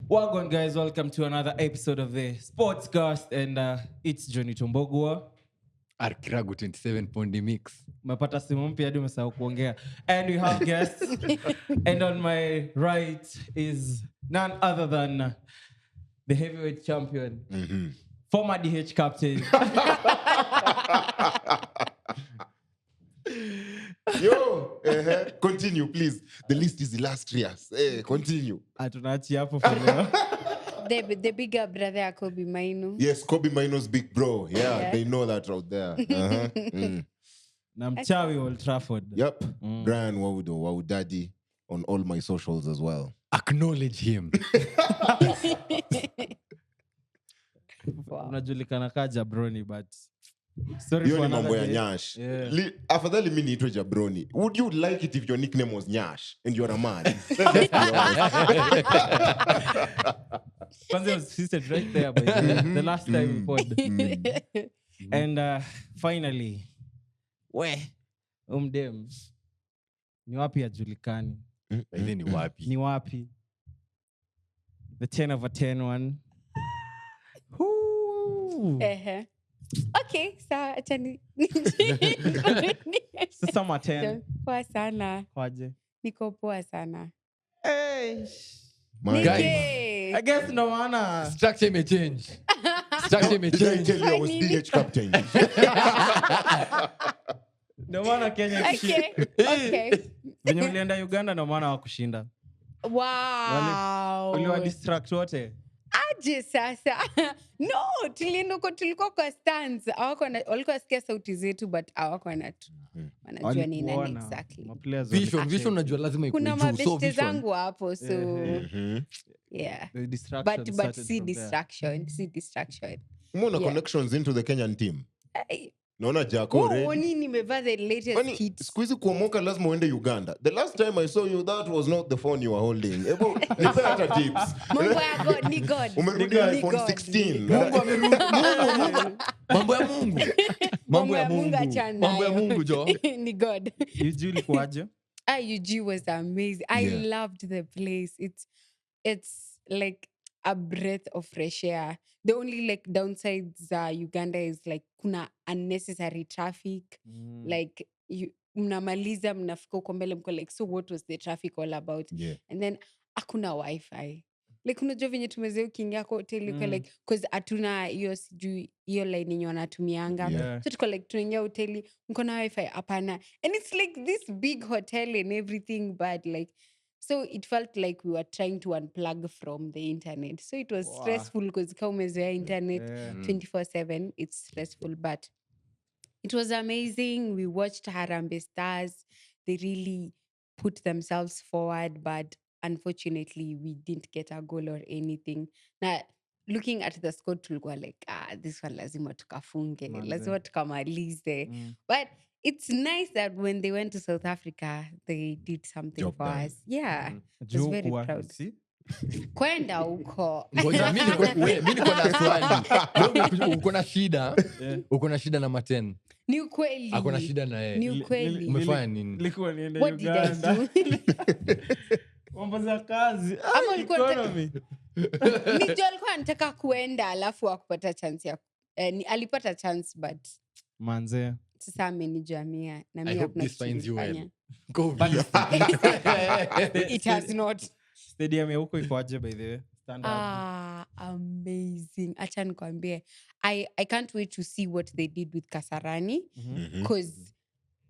Welcome, guys. Welcome to another episode of the Sportscast, and it's Jonito and Kiragu 27 Pondi Mix. Umepata simu mpya hadi umesahau kuongea. And we have guests. And on my right is none other than the heavyweight champion, former DH captain. Yo, continue, please. The list is illustrious. Continue. Atunachi hapo for now. The bigger brother Kobe Maino. Yes, Kobe Maino's big bro. Yeah, they know that out there. Na mchawi Old Trafford. Yep. Brian Waudaddy on all my socials as well. Acknowledge him. Unajulikana ka Jabroni, but sorry Hiyo for ni mambo ya another day. Nyash. Yeah. Afadhali mimi niitwe Jabroni. Would you like it if your nickname was Nyash and you're a man? Let's be honest. Kwanza was seated right there by the last time we pod. And finally, umdem ni wapi ajulikani? Ile ni wapi? Ni wapi? The 10 over 10 one. Whoo. Okay, sawa achani. Sasa ma 10. Poa sana. Kwaje? Niko poa sana. Hey. My Guys, I guess no maana. Structure may change. Structure may Did I change. tell you I was DH captain? No maana Kenya Okay. Okay. Venye ulienda Uganda no maana wakushinda. Wow. Uliwa distract wote. Aje sasa. No, tulikuwa kwa stands. Walikuwa sikia sauti zetu but hawako wanajua ni nani exactly. Vision unajua lazima ikuwe Kuna juu. So mabeste vision. zangu hapo so yeah. The distraction But started see from distraction. Umeona Yeah. connections into the Kenyan team. Hey. Naona Jaco ready. Woni nimevaa the latest Kwani kit. siku hizi kuomoka lazima uende Uganda. The last time I saw you, that was not the phone you were holding. Ebo, nipe hata tips. Mambo ya God, ni God. Umerudia Ni iPhone God. 16. Mungu amerudi. Mambo ya Mungu. Mambo ya Mungu achana Mambo ya nayo. Mungu jo. Ni God. Usually kwaje? UG was amazing. I Yeah. loved the place. It's like a breath of fresh air. The only like downsides Uganda is like kuna unnecessary traffic. Like mnamaliza mnafika uko mbele mko like so what was the traffic all about? Yeah. And then hakuna wifi. Like unajua venye tumezea ukiingia kwa hoteli uko like cause hatuna hiyo sijui hiyo line yenye wanatumianga. Yeah. So tuko like tunaingia hoteli mko na wifi hapana. And it's like this big hotel and everything but like so it felt like we were trying to unplug from the internet. So it was stressful because kama umezoea internet 24/7 it's stressful but it was amazing. We watched Harambee Stars. They really put themselves forward but unfortunately we didn't get a goal or anything. Now looking at the score tulikuwa like this one lazima tukafunge. Lazima tukamalize. But it's nice that when they went to South Africa, they did something Job for done. us. Yeah. I was very proud. Kwenda huko. Ngoja mimi niko na swali. Wewe uko na shida. Uko na shida na Maten. Ni ukweli. Ako na shida na yeye. Ni ukweli. Umefanya nini? Nilikuwa niende What did I Uganda. do? Mambo za kazi. Ama ulikuwa Economy. Nijo alikuwa anataka kuenda alafu akupata chance ya alipata chance but Manze. sasa amenijamia na I mimi hope hakuna this kitu finds you well. nilifanya. Go. It has not. Stadium ya huko iko aje by the way? Standard. Amazing. Acha nikwambie. I can't wait to see what they did with Kasarani because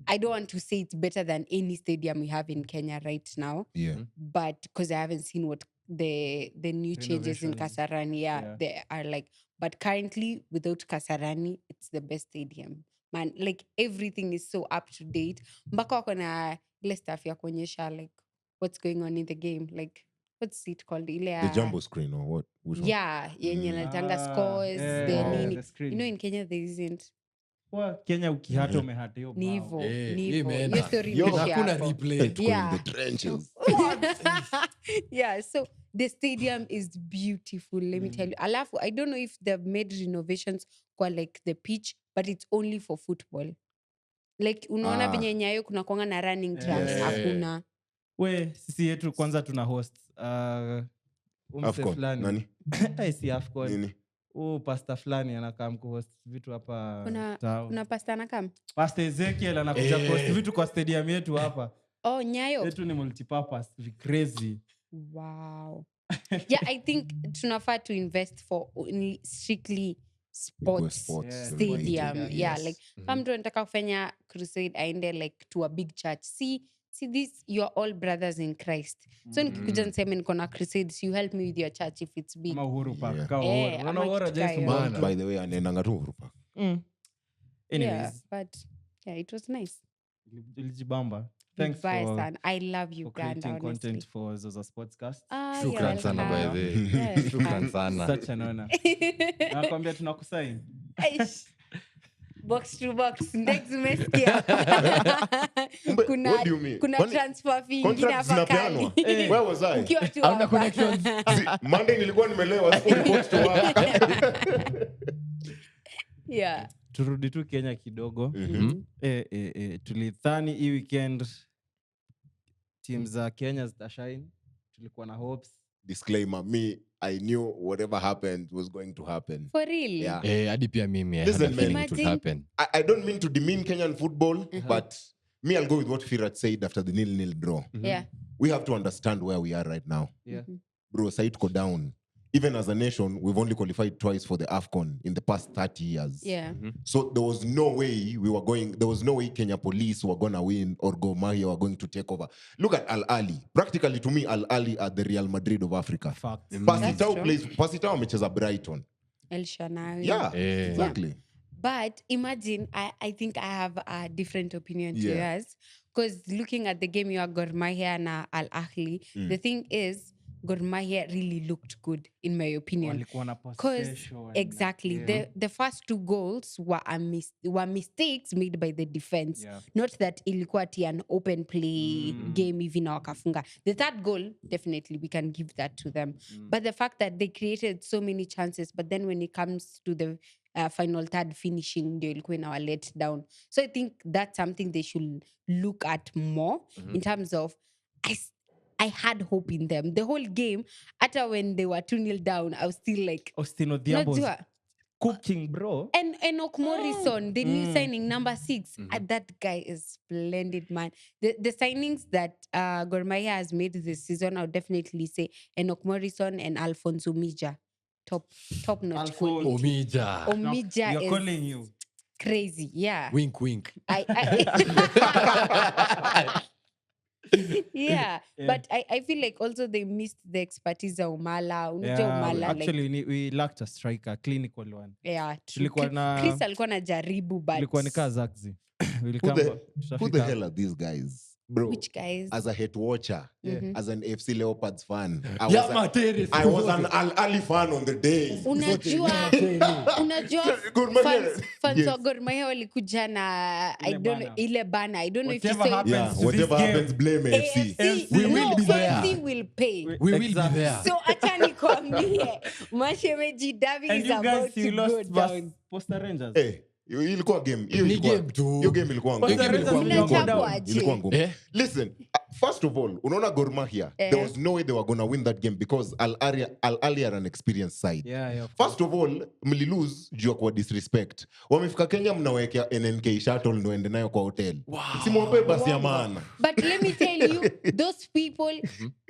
I don't want to say it's better than any stadium we have in Kenya right now. Yeah. But because I haven't seen what the new changes in Renovations. Kasarani, they are like. But currently, without Kasarani, it's the best stadium. Man, like everything is so up to date. Mpaka wako na ile stuff ya kuonyesha like what's going on in the game. Like what's it called? Ile The jumbo screen or what? Which one? yeah, yenye natanga scores, the nini. the screen. You know, in Kenya there isn't. Kwa Kenya ukihata umehata hiyo. Ni hivyo, Eh, ni hivyo. imeenda. Hiyo story Yo, imeishia Hakuna hapo. replay. Tuko in Yeah. the trenches. Yeah, so the stadium is beautiful, let me tell you. Alafu, I don't know if they've made renovations kwa like the pitch, but it's only for football. Like, unaona venye Nyayo kuna kuanga na running tracks, hakuna. We, sisi yetu kwanza tuna host umse Afcon. fulani. Nani? Si Afcon. Nini? Pastor fulani anakaa mkuhost vitu hapa town. Kuna pasta na kam. Pastor Ezekiel anakuja kuhost vitu kwa stadium yetu hapa. Oh, Nyayo. Yetu ni multipurpose, crazy. Wow. Yeah, I think tunafaa to invest for only strictly sports Yeah. stadium. Yes. Yeah, like kama mtu anataka kufanya crusade aende like to a big church. See this, you're all brothers in Christ. So nikikuja niseme niko na crusades, you help me with your church if it's big. Ama Uhuru Park. Yeah. Ka Uhuru. Ama Unaona Uhuru kitu hajawahi kaya. sumbua mtu. By the way, anaendanga tu Uhuru Park. Anyways, Yeah, but yeah, it was nice. ilijibamba. Thanks Bye, for son. I love for Uganda, creating honestly. content for Zoza Sportscast. Shukran sana by the way. Yes, Shukran sana. Such an honor. Nakwambia tunakusign. Eish. Box to box next umesikia. What do you mean? Kuna Kwani transfer fee ingine contracts hapa zinapeanwa? kali. Where was I? Ukiwa tu Hauna hapa. connections. Monday nilikuwa nimelewa, sikuwa box to work. Yeah. Turudi tu Kenya kidogo. Mhm. Tulidhani hii weekend team za Kenya zitashine. Tulikuwa na hopes. Disclaimer, me, I knew whatever happened was going to happen. For real. Yeah. Hadi pia mimi. I Listen, had a feeling man. it would Imagine- happen. I don't mean to demean Kenyan football, but me, I'll go with what Firat said after the 0-0 draw. Yeah. We have to understand where we are right now. Yeah. Bro, Said go down. Even as a nation, we've only qualified twice for the AFCON in the past 30 years. Yeah. So there was no way Kenya police were going to win or MAHIA were going to take over. Look at Al Ali. Practically to me, Al Ali are the Real Madrid of Africa. Facts. Pasitao amecheza Brighton. El Shanawi. Yeah, Yeah. exactly. But imagine, I think I have a different opinion to Yeah. yours. Because looking at the game, you are GOR MAHIA na Al Ahly. The thing is, GOR MAHIA really looked good, in my opinion. Walikuwa na Because possession. exactly, Yeah. the first two goals were mistakes made by the defense. Yeah. Not that ilikuwa ati an open play game hivi na wakafunga. The third goal, definitely we can give that to them. But the fact that they created so many chances, but then when it comes to the final third finishing, ndio ilikuwa inawa let down. So I think that's something they should look at more in terms of I had hope in them. The whole game, after when they were 2-0 down, I was still like, Austin Odhiambo's Najua. cooking, bro. And Enoch Morrison, the new signing, number 6. That guy is splendid, man. The signings that GOR MAHIA has made this season, I would definitely say Enoch Morrison and Alphonse Omija. Top notch Alphonse. quality. Omija. Omija You're is calling you. crazy. Yeah. Wink, wink. Yeah. But I feel like also they missed the expertise of Umala. Unajua Umala, Actually, we lacked a striker, clinical one. yeah, true. Tulikuwa na- Chris alikuwa na jaribu, but Ilikuwa ni kaa Zaxi. Who the hell are these guys? Bro, which guys? as a hate watcher, as an FC Leopards fan, I Yeah, was, Materis. I was an Al Ali fan on the day. Unajua Gor Mahia. fans Yes. wa Gor Mahia walikuja na I Ile don't know, bana. ile bana. I don't know if you Whatever saw it. happens Yeah, to whatever this game, happens, blame AFC. We will be there. AFC will pay. We will be Exactly. there. So acha nikwambie, mashemeji Davi and is you about guys, to you go lost down. versus Posta Rangers. Hey, ilikuwa game. Hiyo Ni ilikuwa- game tu. hiyo game ilikuwa ngumu. Posta game Rangers ilikuwa ilikuwa ngumu. down. Aje. Ilikuwa ngumu. Eh? Listen, first of all, unaona Gor Mahia, there was no way they were going to win that game because Al Ali are an experienced side. Yeah. First of all, mlilose juu ya kwa disrespect. Wamefika Kenya mnawekea NNK shuttle ndo ende nayo kwa hotel. Simwape basi ya maana. But let me tell you, those people,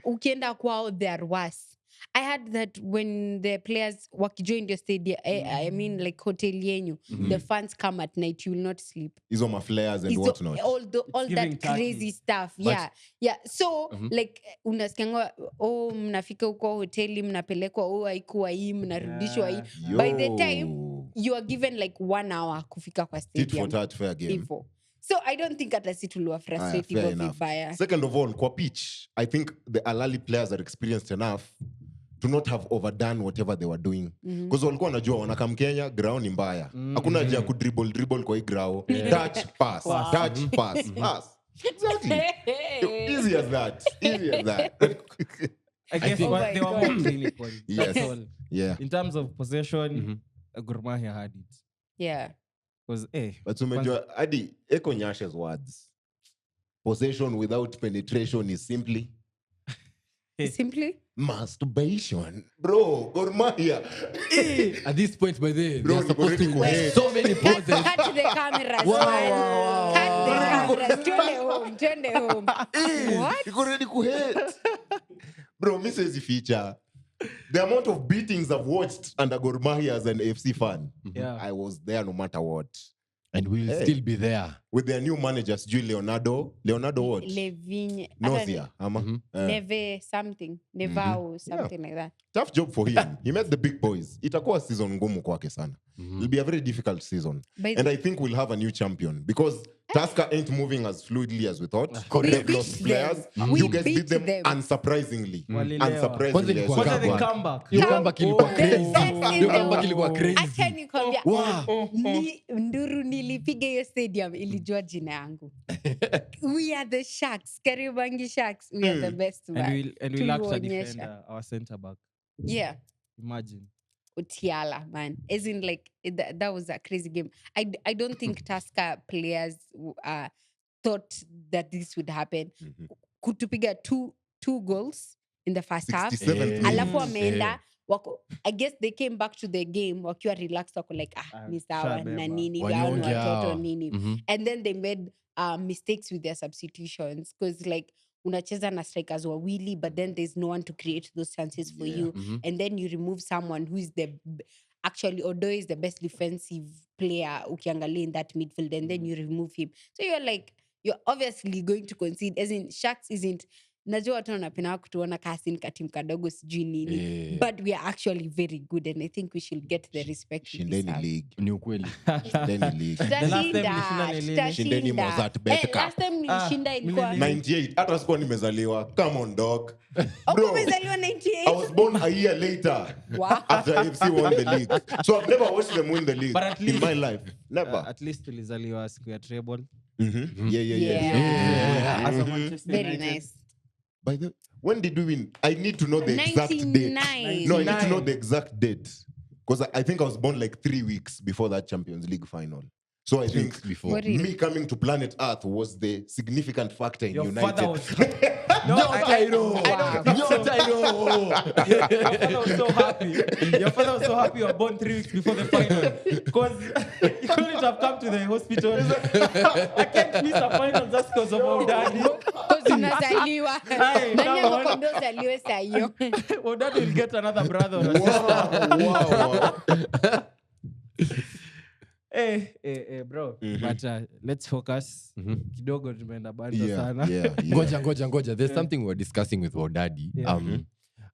ukienda kwao, they are worse. I heard that when the players wakijoin your stadium, I mean like hotel yenyu, the fans come at night, you will not sleep. Hizo maflares and It's what not. all giving that Turkey. crazy stuff. Yeah. So like unasikianga, mnafika huko hoteli, mnapelekwa, haikuwa hii, mnarudishwa hii. By the time you are given like 1 hour kufika kwa Tit for stadium. tat, fair game. Hivyo. So I don't think hata si tuliwa frustrate Fair hivyo enough. vibaya. Second of all, kwa pitch, I think the Al Ali players are experienced enough to not have overdone whatever they were doing. Because walikuwa wanajua wanakam Kenya, ground ni mbaya. Hakuna haja ya kudribble kwa hii ground. Touch, pass. Touch, pass. Exactly. Easy as that. I guess think- they were more clinical. That's Yes. all. Yeah. In terms of possession, Gor Mahia had it. Yeah. Because, But umejua hadi echo Nyasha's words. Possession without penetration is simply Simply? Masturbation. Bro, Gor Mahia. At this point, by the way, Bro, they're supposed to already have quiet. so many Cut poses. the cameras, Wow, man. wow, Cut the cameras. Turn the home. What? You already hate. Bro, me says the feature. The amount of beatings I've watched under Gor Mahia as an FC fan, Yeah. I was there no matter what. And we'll still be there. With their new managers, Leonardo what? Levigne. Nausea. Neve something. Nevao, something like that. Tough job for him. He met the big boys. Itakuwa season ngumu kwake sana. It'll be a very difficult season. And I think we'll have a new champion because Tusker ain't moving as fluidly as we thought. They've lost players. You guys beat them unsurprisingly. Kwanza ilikuwa What are the comeback. comeback? Hiyo comeback ilikuwa crazy. best Hiyo comeback ilikuwa Acha crazy. nikwambia, Wow. nduru nilipiga hiyo stadium ilijua jina yangu. We are the Sharks. Karibangi Sharks. We are the best, man. And we lacked a Tuliwaonyesha. defender, our center back. Yeah. Imagine. Utiala, man. As in, like, that was a crazy game. I don't think Tusker players thought that this would happen. Kutupiga two goals in the first half. 67 Alafu wameenda I guess they came back to the game wakiwa relaxed wako like ni sawa na nini wao ni watoto nini. And then they made mistakes with their substitutions because like unacheza na strikers wawili but then there's no one to create those chances for you and then you remove someone who is actually Odo is the best defensive player ukiangalia in that midfield and then you remove him, so you're obviously going to concede, as in Sharks isn't, najua watu wanapenda kutuona kasi katim kadogo sijui nini, but we are actually very good and I think we should get the respect we Shindeni deserve. league. Ni ukweli. Shindeni league. Shindeni Mozart Betka. Last time nilishinda ilikuwa 98. Hata sikuwa nimezaliwa. Come on, dog. Bro, umezaliwa 98? I was born a year later. Wow. After FC won the league. So I've never watched them win the league But at least, in my life. Never. At least tulizaliwa siku ya treble. Yeah. As a Manchester Very United. nice. By the when did we win? I need to know the exact date. 99. No, I need to know the exact date. Because I think I was born like 3 weeks before that Champions League final. So I think before me coming to planet Earth was the significant factor in Your United. father was so happy. Your father was so happy you were born 3 weeks before the final. Because you couldn't have come to the hospital. I can't miss a final just because of Waudaddy. Because unazaliwa. Nani amekwambia uzaliwe saa hiyo? Waudaddy will get another brother or a sister. Wow. Bro. But let's focus. Kidogo tumeenda bando sana. Ngoja. There's something we're discussing with Waudaddy.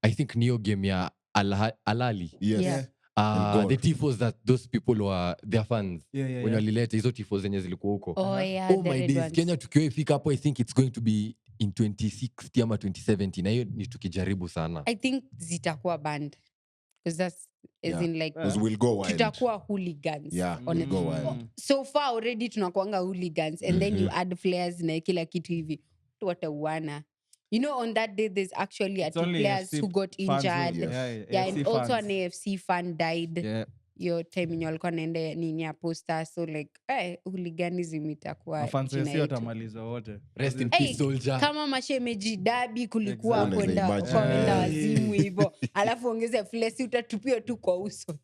I think Neo game ya Alali. Yes. The tifos that those people were their fans. When walileta hizo tifos zenye zilikuwa huko. Oh yeah, oh my days. Kenya tukiwa ifika hapo, I think it's going to be in 2060 ama 2070. Na hiyo ni tukijaribu sana. I think zitakuwa banned. Because that's as in like we'll go wild. Tutakuwa hooligans. Yeah, we'll go wild. So far already tunakuanga hooligans and then you add flares na kila kitu hivi. Watauana. You know, on that day there's actually two players who got injured. And also an AFC fan died. Your time yenye walikuwa naenda nini ya poster, so like hooliganism itakuwa Mafansi watamalizwa wote. Rest in peace soldier. Kama mashemeji dabi kulikuwa kwenda wazimu hivyo, alafu ongeze flesi utatupio tu kwa uso.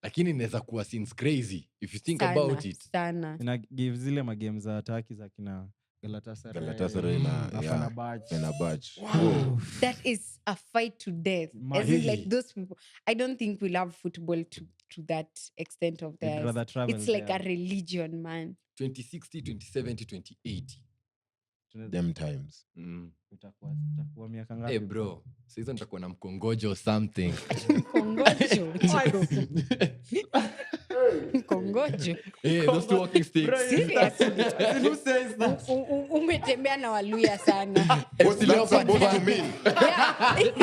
Lakini inaweza kuwa scenes crazy if you think about it. Sana. Ina give zile magame za Turkey za kina Galatasaray na Fenerbahce. Wow. That is a fight to death. As in, like those people, I don't think we love football to that extent of theirs. It's like a religion, man. 2060, 2070, 2080. Them times. Itakuwa miaka ngapi? Hey bro, sasa nitakuwa na mkongojo or something. Mkongojo. Mkongojo. Hey, those two walking sticks. Seriously. Who says that? Umetembea na Waluya sana. What's that supposed to mean? Yeah. It's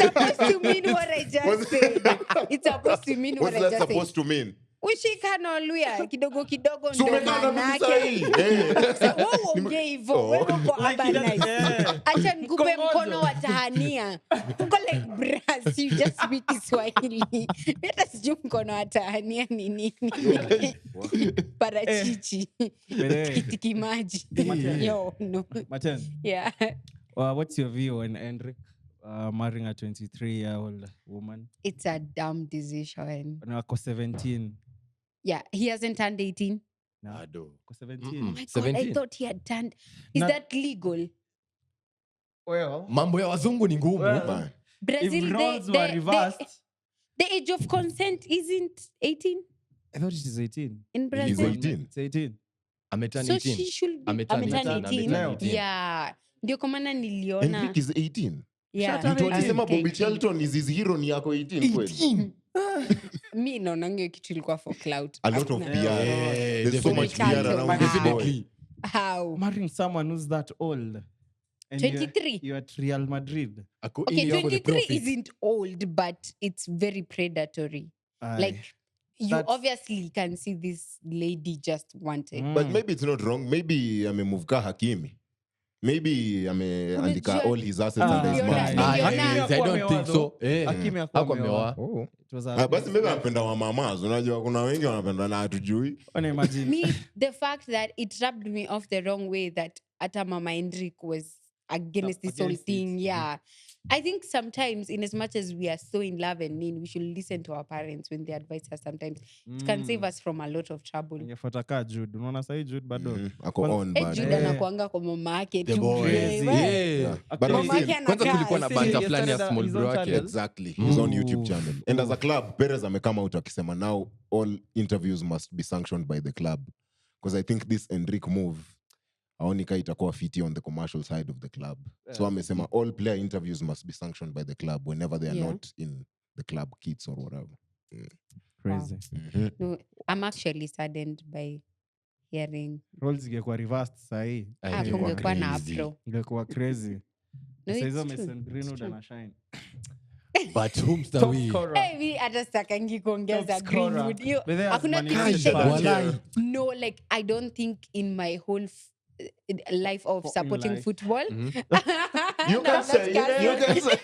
supposed to mean what I just said. It's supposed to mean what I What's just that said. supposed to mean? Ushika na Waluya kidogo kidogo ndo Sumekana manake. Wewe ongea hivyo. Wewe uko urbanized. Acha nikupe mkono wa tahania. Uko like brass, you just speak Kiswahili. Hata sijui mkono wa tahania ni nini. Parachichi. Tikitiki maji. Yo, no. Martin. Yeah. What's your view on Hendrik marrying a 23-year-old woman. It's a dumb decision. Na ako 17. Yeah, he hasn't turned 18. Na Bado. ako 17. Oh my God, I 17. thought he had turned. Is Not- that legal? Well, Mambo ya wazungu ni ngumu. Bye. Brazil, if roles were reversed, the age of consent isn't 18 I thought it is 18. in He's Brazil. 18. It's 18. Ameturn So 18. she should be Ameturn ameturn 18. 18. Yeah. Ndio kwa maana niliona. Enrique is 18. Yeah. Mtu alisema Okay. Bobby Charlton is his hero ni yako 18 kweli. Mi naonanga hiyo kitu ilikuwa for clout. A lot of Hakuna- PR. Yeah, There's so much definitely. PR around Wow. this boy. Definitely. How? Marrying someone who's that old. And you're- 23. You're at Real Madrid. Ako Okay, in here for the 23 profit. isn't old, but it's very predatory. Like, you That's- obviously can see this lady just wanted. Mm. But maybe it's not wrong. Maybe amemove ka Hakimi. Maybe ameandika Unajua- all his assets under his Uliona- mask. Uliona- yes, I don't think so. Hakimi hakuwa Hakuwa ameoa. ameoa. It was a- Basi maybe anapenda wamamas. Unajua kuna wengi wanapenda na hatujui. Wanna imagine. Me, the fact that it rubbed me off the wrong way that ata Mama Hendrik was against this whole Against thing. it. Yeah. I think sometimes, in as much as we are so in love and mean, we should listen to our parents when they advise us sometimes. It can save us from a lot of trouble. Ningefuata ka Jude. Unaona sahi Jude bado. Ako Kwanza- on Hey, bad. Jude anakuanga kwa mama yake The tu. boy. Wewe. Yeah. But Actually, Mama yake Kwanza anakaa. kulikuwa na See, banta he fulani ya started small his own bro wake. channel. Exactly. His own Ooh. YouTube channel. And as a club, Perez amekama out akisema now all interviews must be sanctioned by the club. Because I think this Enrique move aonika itakuwa fiti on the commercial side of the club. So amesema all player interviews must be sanctioned by the club whenever they are Yeah. not in the club kits or whatever. Crazy. No, I'm actually saddened by hearing. Roles ingekuwa reversed sahi. Kungekuwa na Crazy. afro. Ingekuwa crazy. No, Sasa it's hizo true. Mason Greenwood It's true. anashine. But whom's the Top we? scorer. Hey, mi hata sitakangi kuongeza Top scorer. Greenwood. Hiyo- But there's hakuna Man kitu United shake- fan. Walai. No, like I don't think in my whole life of In supporting life. football. You No, can I'm say, not you can say.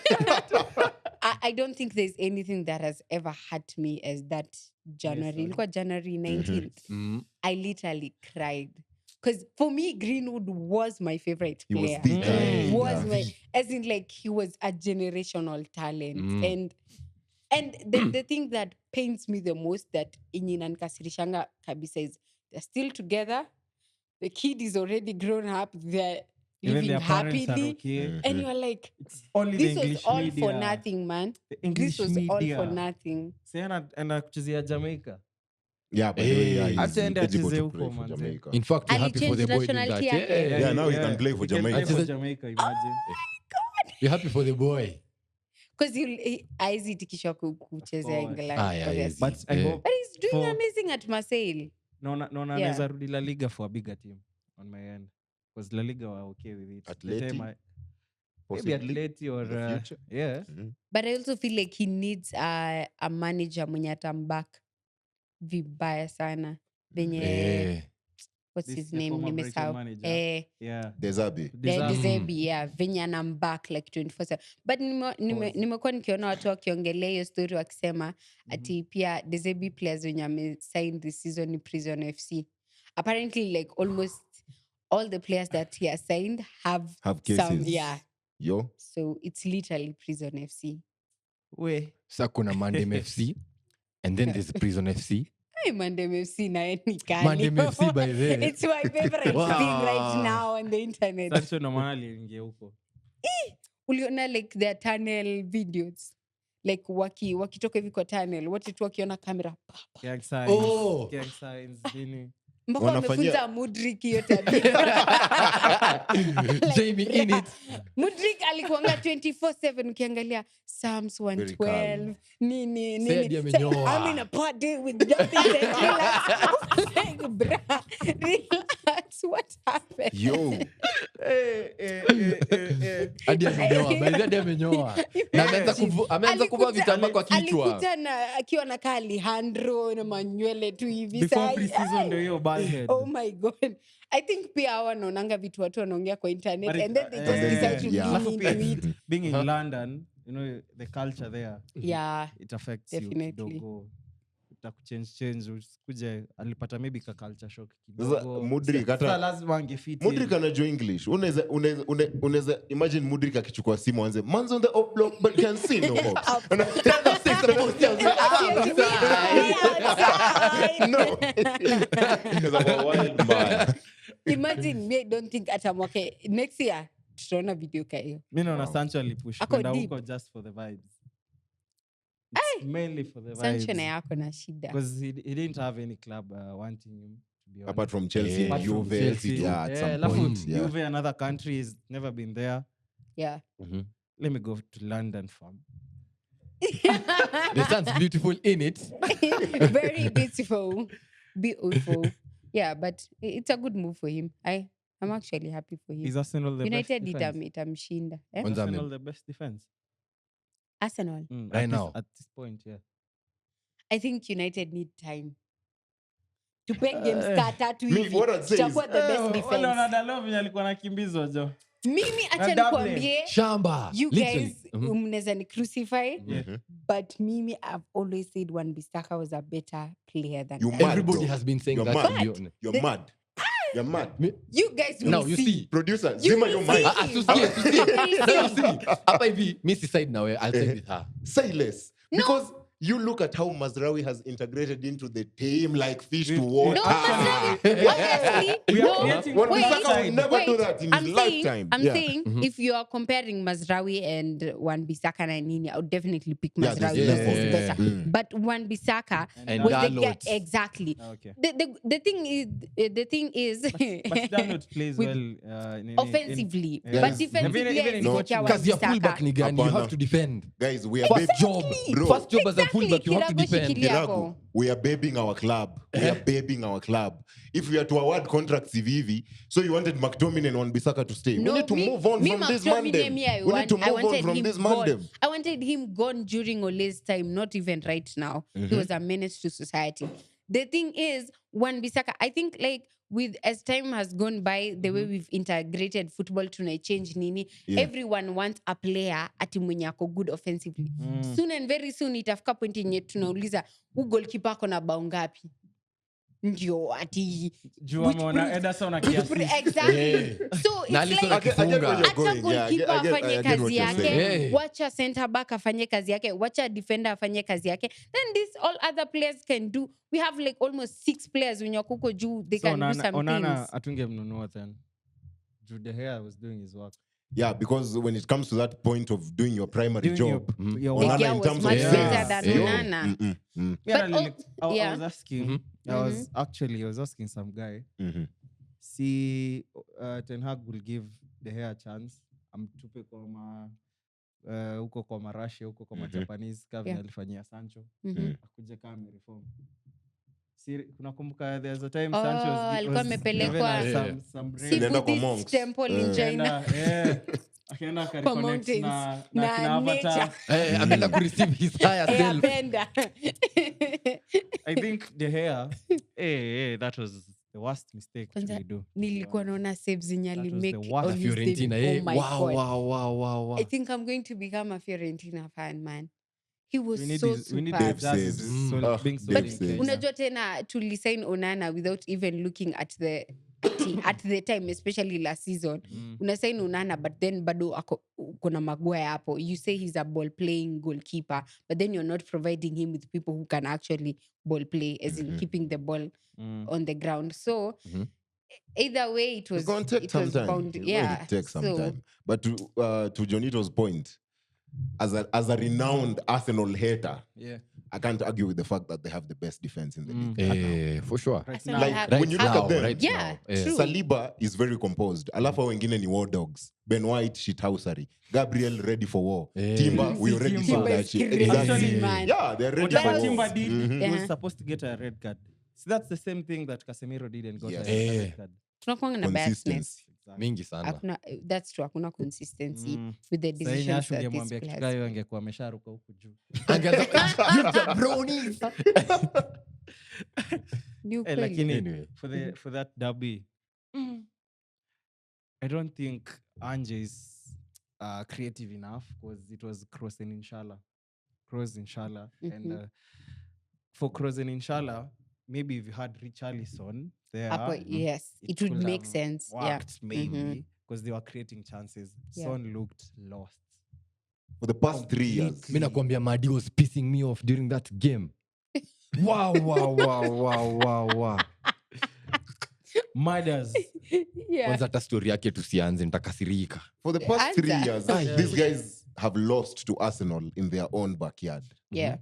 I don't think there's anything that has ever hurt me as that January. Yes, Ilikuwa January 19th. Mm. I literally cried. Because for me, Greenwood was my favorite He was player. the guy. Was Yeah. my, as in like he was a generational talent. Mm. And the thing that pains me the most that inanikasirishanga kabisa is they're still together. The kid is already grown up. They're Even living their parents are happily. okay. And you're like, Only this the was English all media. for nothing, man. The English This was all media. for nothing. Sasa anaenda kuchezea Jamaica. Yeah, by the way, yeah, he's Achaende eligible acheze to huko, play for manze. Jamaica. In fact, we're happy for the boy doing that. nationality yake. Yeah. Yeah, now he can play for He can play Jamaica. for Jamaica, imagine. We're happy for the boy. Because aizi tikishwa kuchezea course. England. Ah, yeah, obviously. But I Yeah. hope But he's doing for- amazing at Marseille. naona Yeah. anaweza rudi La Liga for a bigger team on my end. Because La Liga were okay with it. The Atleti? time maybe Possibly. Atleti or In the future. yeah. But I also feel like he needs a manager mwenye atambak vibaya sana. Venye, Yeah. what's This his the name? former Brighton Nimesahau. manager. Yeah. Dezabi. Dezebi, yeah, venye anambak like 24/7. But nimekuwa nikiona watu wakiongelea hiyo story wakisema ati pia Dezebi players wenye amesign this season ni Prison FC. Apparently like almost all the players that he has signed have Have some, cases. yeah. Yo. So it's literally Prison FC. We. Sa kuna Mandem FC. And then there's Prison FC. Hey, Mandem FC na ni kali. Mandem FC by then. It's my favorite Wow. thing right now on the internet. Sasa ndo maana aliingia huko. Uliona like their tunnel videos. Like wakitoka hivi kwa tunnel, wote tu wakiona kamera. Gang signs. Oh. Gang signs. Nini. Mpaka Wanafanyia- wamefunza Mudrik hiyo tabia. Jamie in it. Mudrik alikuanga 24/7 ukiangalia Psalms 112 nini Said amenyoa. I'm in a party with Jonathan and relax. Like, bra, relax, what happened? Yo. Hadi amenyoa. By the way, hadi amenyoa. Na ameanza kuvaa vitambaa kwa kichwa. Alikuja na akiwa na kaa Alejandro na manywele tu hivi Before sai. pre-season ndio hiyo bald head. Oh my god. I think pia hawa wanaonanga vitu watu wanaongea kwa internet But and then they just decide to yeah. lean into it. Being in London, you know, the culture there, Yeah. it affects Definitely. you kidogo. change usikuje alipata maybe ka culture shock Sasa kidogo. Mudrik Sasa hata lazima angefit. Mudrik anajua English. Unaweza imagine Mudrik akichukua simu anze man's on the up block but can see no more. No. Because wild man. Imagine me don't think atamwake next year tutaona video ka hiyo. Mimi naona Sancho alipush Ako kwenda deep. huko just for the vibes. It's mainly for the vibes. Sancho na yako na shida. Because he didn't have any club wanting him to be honest. Apart from Chelsea, Yeah. Apart from Juve, Chelsea. yeah, at some alafu point. Yeah. Juve, another country, he's never been there. Yeah. Let me go to London, fam. The sun's beautiful in it. Very beautiful. Beautiful. Yeah, but it's a good move for him. I'm actually happy for him. Is Arsenal the United best defense? itamshinda. Kwanza Arsenal the best defense? Arsenal. Right now. At this point, yeah. I think United need time. To play games tatu Me, hivi. what I'd say is- Tutakuwa the best Wale defense. wanadalo venye alikuwa nakimbizwa jo. Mimi acha Dublin. nikwambie, Shamba. you Literally. guys mnaweza ni crucify, Yeah. but mimi I've always said Wan-Bissaka was a better player than You that. mad, Everybody bro. has been saying You're that. mad. to be honest. You're mad. You're mad. You guys will Now you see. Producer, You zima will your see. mind. Tusikie. Hapa hivi, mi si side nawe, I'll side with her. Say less. Because you look at how Mazraoui has integrated into the team like fish to water. No, honestly, We are no. creating Wan-Bissaka will never do wait. that in his lifetime. I'm Yeah. saying if you are comparing Mazraoui and Wan-Bissaka na nini, I would definitely pick Yeah, there's Mazraoui. levels. He's better. Mm. But Wan-Bissaka And was the guy Dalot. exactly. Okay. The thing is But Dalot plays With- well in offensively, Yeah. but Yes. defensively, Even in I coaching. think Kazi ya fullback Wan-Bissaka. ni gani? You Hapana. have to defend. Guys, we are First bab- job. Bro. First job as a fullback, you have to Kiragu defend. shikilia Kiragu, yako. we are babying our club. We are babying our club. If we are to award contracts hivi, so you wanted McTominay and Wan-Bissaka to stay. No, we need to move on me from this McTominay, mandem. me, I We need to want- I move on wanted from him this gone. mandem. I wanted him gone during Ole's time, not even right now. He was a menace to society. The thing is, Wan-Bissaka, I think like with as time has gone by, the way we've integrated football to change nini, Yeah. everyone wants a player ati mwenye ako good offensively. Soon and very soon itafika point yenye tunauliza huu goalkeeper ako na bao ngapi? Ndio ati Juu which ameona proves- Ederson akiassist. Exactly. So Na it's Alisson like I get where you're acha going. Yeah, goalkeeper I get afanye what kazi you're yake, saying. Yeah. wacha center back afanye kazi yake, wacha defender afanye kazi yake, then this all other players can do. We have like almost 6 players when you're kuko juu, they So can do some Onana things. atungemnunua then. Juu De Gea was doing his work. Yeah, because when it comes to that point of doing your primary Doing job, your De work. Gea in was terms much of better sense, than yeah. Onana. Yeah, But I yeah. was asking. I was asking some guy. See, Ten Hag will give De Gea a chance. Amtupe kwa huko kwa Russia, huko kwa Japanese, kama Yeah. alifanyia Sancho. Mhm. Akuje kama reform. See, kunakumbuka there's a time Oh, Sancho alikuwa amepelekwa- given some break. Alienda kwa Buddhist monks. temple in China. Akaenda Kwa akariconnect mountains na na kina Avatar. nature. Ameenda kureceive his higher self. Apenda. I think De Gea, that was the worst mistake Kwanza, we do. nilikuwa naona saves zenye That was alimake the worst. on his Fiorentina, debut. eh? Oh my Wow, God. wow. I think I'm going to become a Fiorentina fan, man. He was We need so his- we need superb. his jazz saves. being so Dave big. saves. Unajua tena tulisign Onana without even looking at the time, especially last season. Unasign Onana, but then bado kuna Maguire hapo. You say he's a ball playing goalkeeper, but then you're not providing him with people who can actually ball play, as in keeping the ball on the ground. So either way, it was It's going to take it some was time. bound- It's yeah. going to take some So- time. But to Jonito's point, as a renowned Arsenal hater, Yeah. I can't argue with the fact that they have the best defense in the league. For sure. Arsenal Like, have- when you look at them, right Yeah, now. true. Saliba is very composed. Alafu wengine ni war dogs. Ben White, shithausari. Gabriel, ready for war. Timber, we already saw Timber that is shit. crazy, Exactly. man. Yeah, they're ready Whatever for Timber war. did, he Uh-huh. was supposed to get a red card. So that's the same thing that Casemiro did and got Yes. a red card. Tunakuanga na biasness. Consistency. Mingi sana. Hakuna, that's true. Hakuna consistency with the Sasa decisions Ashu that these ungemwambia kitu players. kayo angekuwa amesharuka huku juu. You jabronis. Ni Eh, ukweli. lakini Anyway. for that derby, I don't think Anje is creative enough because it was cross inshallah. And for Krozen, inshallah, maybe if you had Richarlison there, Yes, it would could make have sense. Yeah. worked maybe because they were creating chances. Yeah. Son looked lost. For the past 3 years. Mimi nakwambia Madi was pissing me off during that game. Wow. Mothers. Yeah. Kwanza hata story yake tusianze nitakasirika. For the past 3 years, Answer. these guys have lost to Arsenal in their own backyard. Yeah.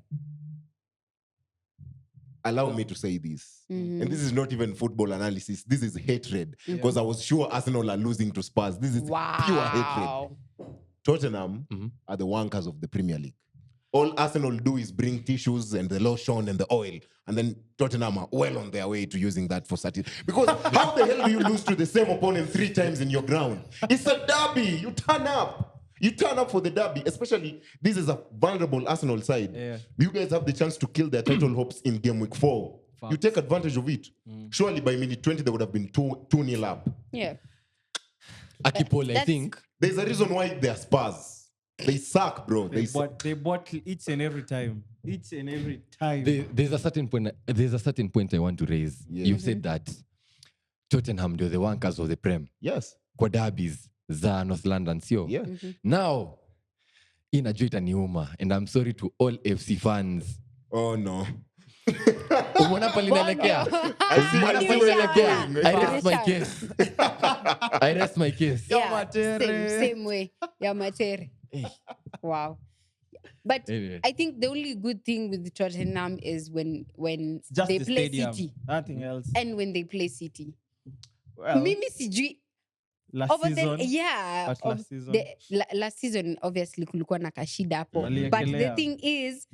Allow me to say this. Mhm. And this is not even football analysis. This is hatred. Because I was sure Arsenal are losing to Spurs. This is pure hatred. Wow. Tottenham are the wankers of the Premier League. All Arsenal do is bring tissues and the lotion and the oil. And then Tottenham are well on their way to using that for satisfaction. Because how the hell do you lose to the same opponent 3 times in your ground? It's a derby. You turn up. You turn up for the derby. Especially, this is a vulnerable Arsenal side. Yeah. You guys have the chance to kill their title hopes in game week 4. You take advantage of it. Surely by minute 20, they would have been 2-0 up. Yeah. Akipol, I That's- think. There's a reason why they're Spurs. They suck, bro. They suck. They bought each and every time. Each and every time. There's a certain point I want to raise. Yeah. You've said that Tottenham do the wankers of the Prem. Yes. Kwa derbies za North London sio. Yeah. Now inajua itaniuma and I'm sorry to all FC fans. Oh, no. Umeona pale inaelekea? Umeona pale inaelekea? I rest my case. Yeah, same way. Yamatere. Wow. But Anyway. I think the only good thing with Tottenham is when Just they the play stadium. City Nothing else. and when they play City. Well, Mimi sijui last over season. there, yeah. But last season. Last season obviously kulikuwa na kashida hapo. Yeah. But the Waliekelea. thing is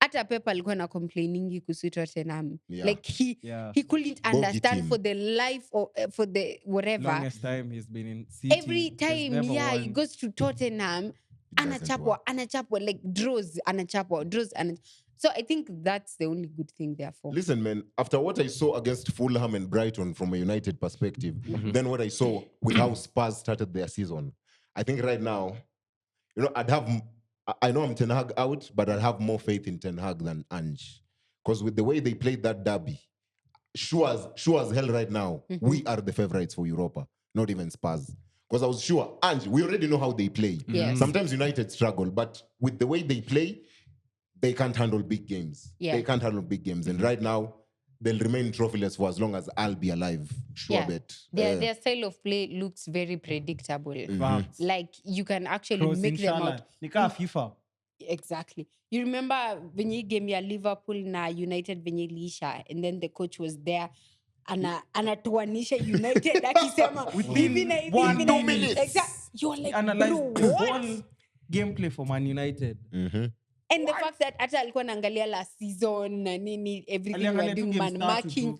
hata Pep alikuwa na complainingi kuhusu Tottenham. Yeah. Like he couldn't understand team. for the life or for the whatever. Longest time he's been in City. Every He's time, never yeah, he won. goes to Tottenham, anachapwa, like draws. So I think that's the only good thing therefore. Listen, man, after what I saw against Fulham and Brighton from a United perspective, then what I saw with how Spurs started their season, I think right now, I know I'm Ten Hag out, but I'd have more faith in Ten Hag than Ange. Because with the way they played that derby, sure as hell right now, we are the favorites for Europa, not even Spurs. Because I was sure, Ange, we already know how they play. Yes. Sometimes United struggle, but with the way they play, they can't handle big games. Yeah. They can't handle big games. And right now, they'll remain trophyless for as long as I'll be alive. Sure Yeah. bet. Their style of play looks very predictable. Facts. Like you can actually Cross, make them inshallah. out. Nika FIFA. Exactly. You remember when you game ya Liverpool na United venye iliisha and then the coach was there anatuanisha United akisema hivi na hivi, hivi na 2 hivi. minutes. Exactly. You're like, Analyze bro, the what? whole gameplay for Man United. And the fact that hata alikuwa naangalia last season na nini everything Aliangalia we're tu doing games man tatu marking. tu.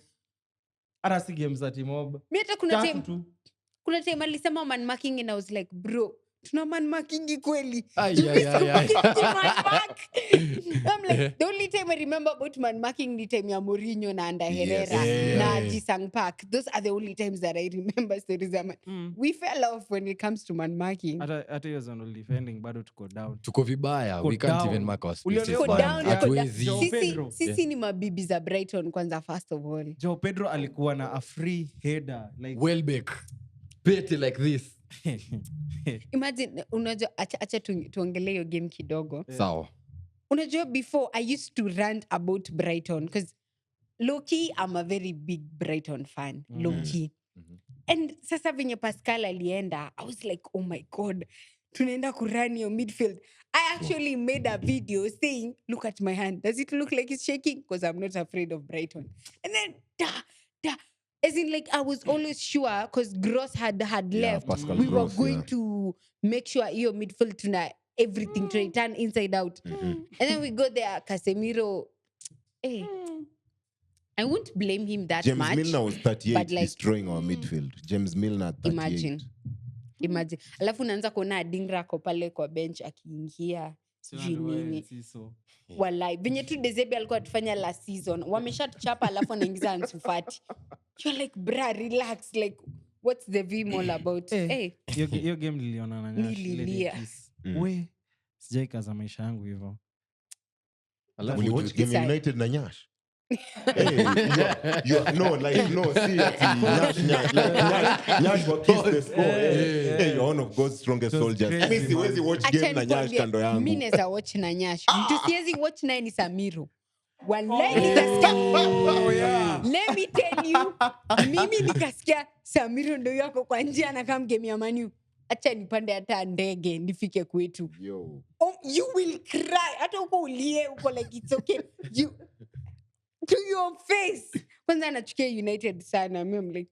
Hata si games za Timob. Mimi hata kuna Tatu time tu. alisema man marking and I was like, bro, tuna man marking kweli. Ay. Man mark. I'm like, the only time I remember about man marking ni time ya Mourinho na Anda Herrera na Jisang Park. Those are the only times that I remember stories of man. We fell off when it comes to man marking. Hata hiyo zone defending bado tuko down. Tuko vibaya. We can't even mark our spaces. Uliona Tuko man. down, tuko down. Hatuwezi. Joe Pedro. Sisi ni mabibi za Brighton kwanza first of all. Joe Pedro alikuwa na a free header. Like, Welbeck. Pete like this. Imagine, unajua, acha tuongelee hiyo game kidogo. Sawa. Unajua, before I used to rant about Brighton because low-key, I'm a very big Brighton fan. Low-key. And sasa venye Pascal alienda, I was like, oh my God, tunaenda kurani your midfield. I actually made a video saying, look at my hand. Does it look like it's shaking? Because I'm not afraid of Brighton. And then, as in, like, I was always sure because Gross had left. Pascal We Gross, were going yeah. to make sure your midfield tonight, everything to turn inside out. And then we go there, Casemiro. Hey, I won't blame him that James much. Milner was 38, but like, destroying our midfield. James Milner 38. Imagine. Alafu unaanza kuona Adingra ako pale kwa bench akiingia. Sijui nini. Walai. Venye tu Dezebi alikuwa atufanya last season. Wameshatuchapa alafu anaingiza Ansu Fati. You're like, bruh, relax. Like, what's the vim all about? Hey. Hiyo game niliona na Nililia. We, sijaikaza maisha yangu hivyo. Alafu Will you watch game Side. United na Nyash? Hey, no, see, Nyash, Nyash will kiss the score. Hey, you're one of God's strongest Just soldiers. crazy, Mimi siwezi watch Acha game na Nyash nikwambie, kando yangu. mi naweza watch na Nyash. Mtu siwezi watch naye ni Samiro. Wallahi nikasikia. Let me tell you, mimi nikasikia Samiro ndo yako kwa njia na kama game ya Manu. Acha nipande hata ndege nifike kwetu. Yo. Oh, you will cry. Hata uko ulie, uko like it's okay. You to your face. Kwanza anachukia United sana. I'm like,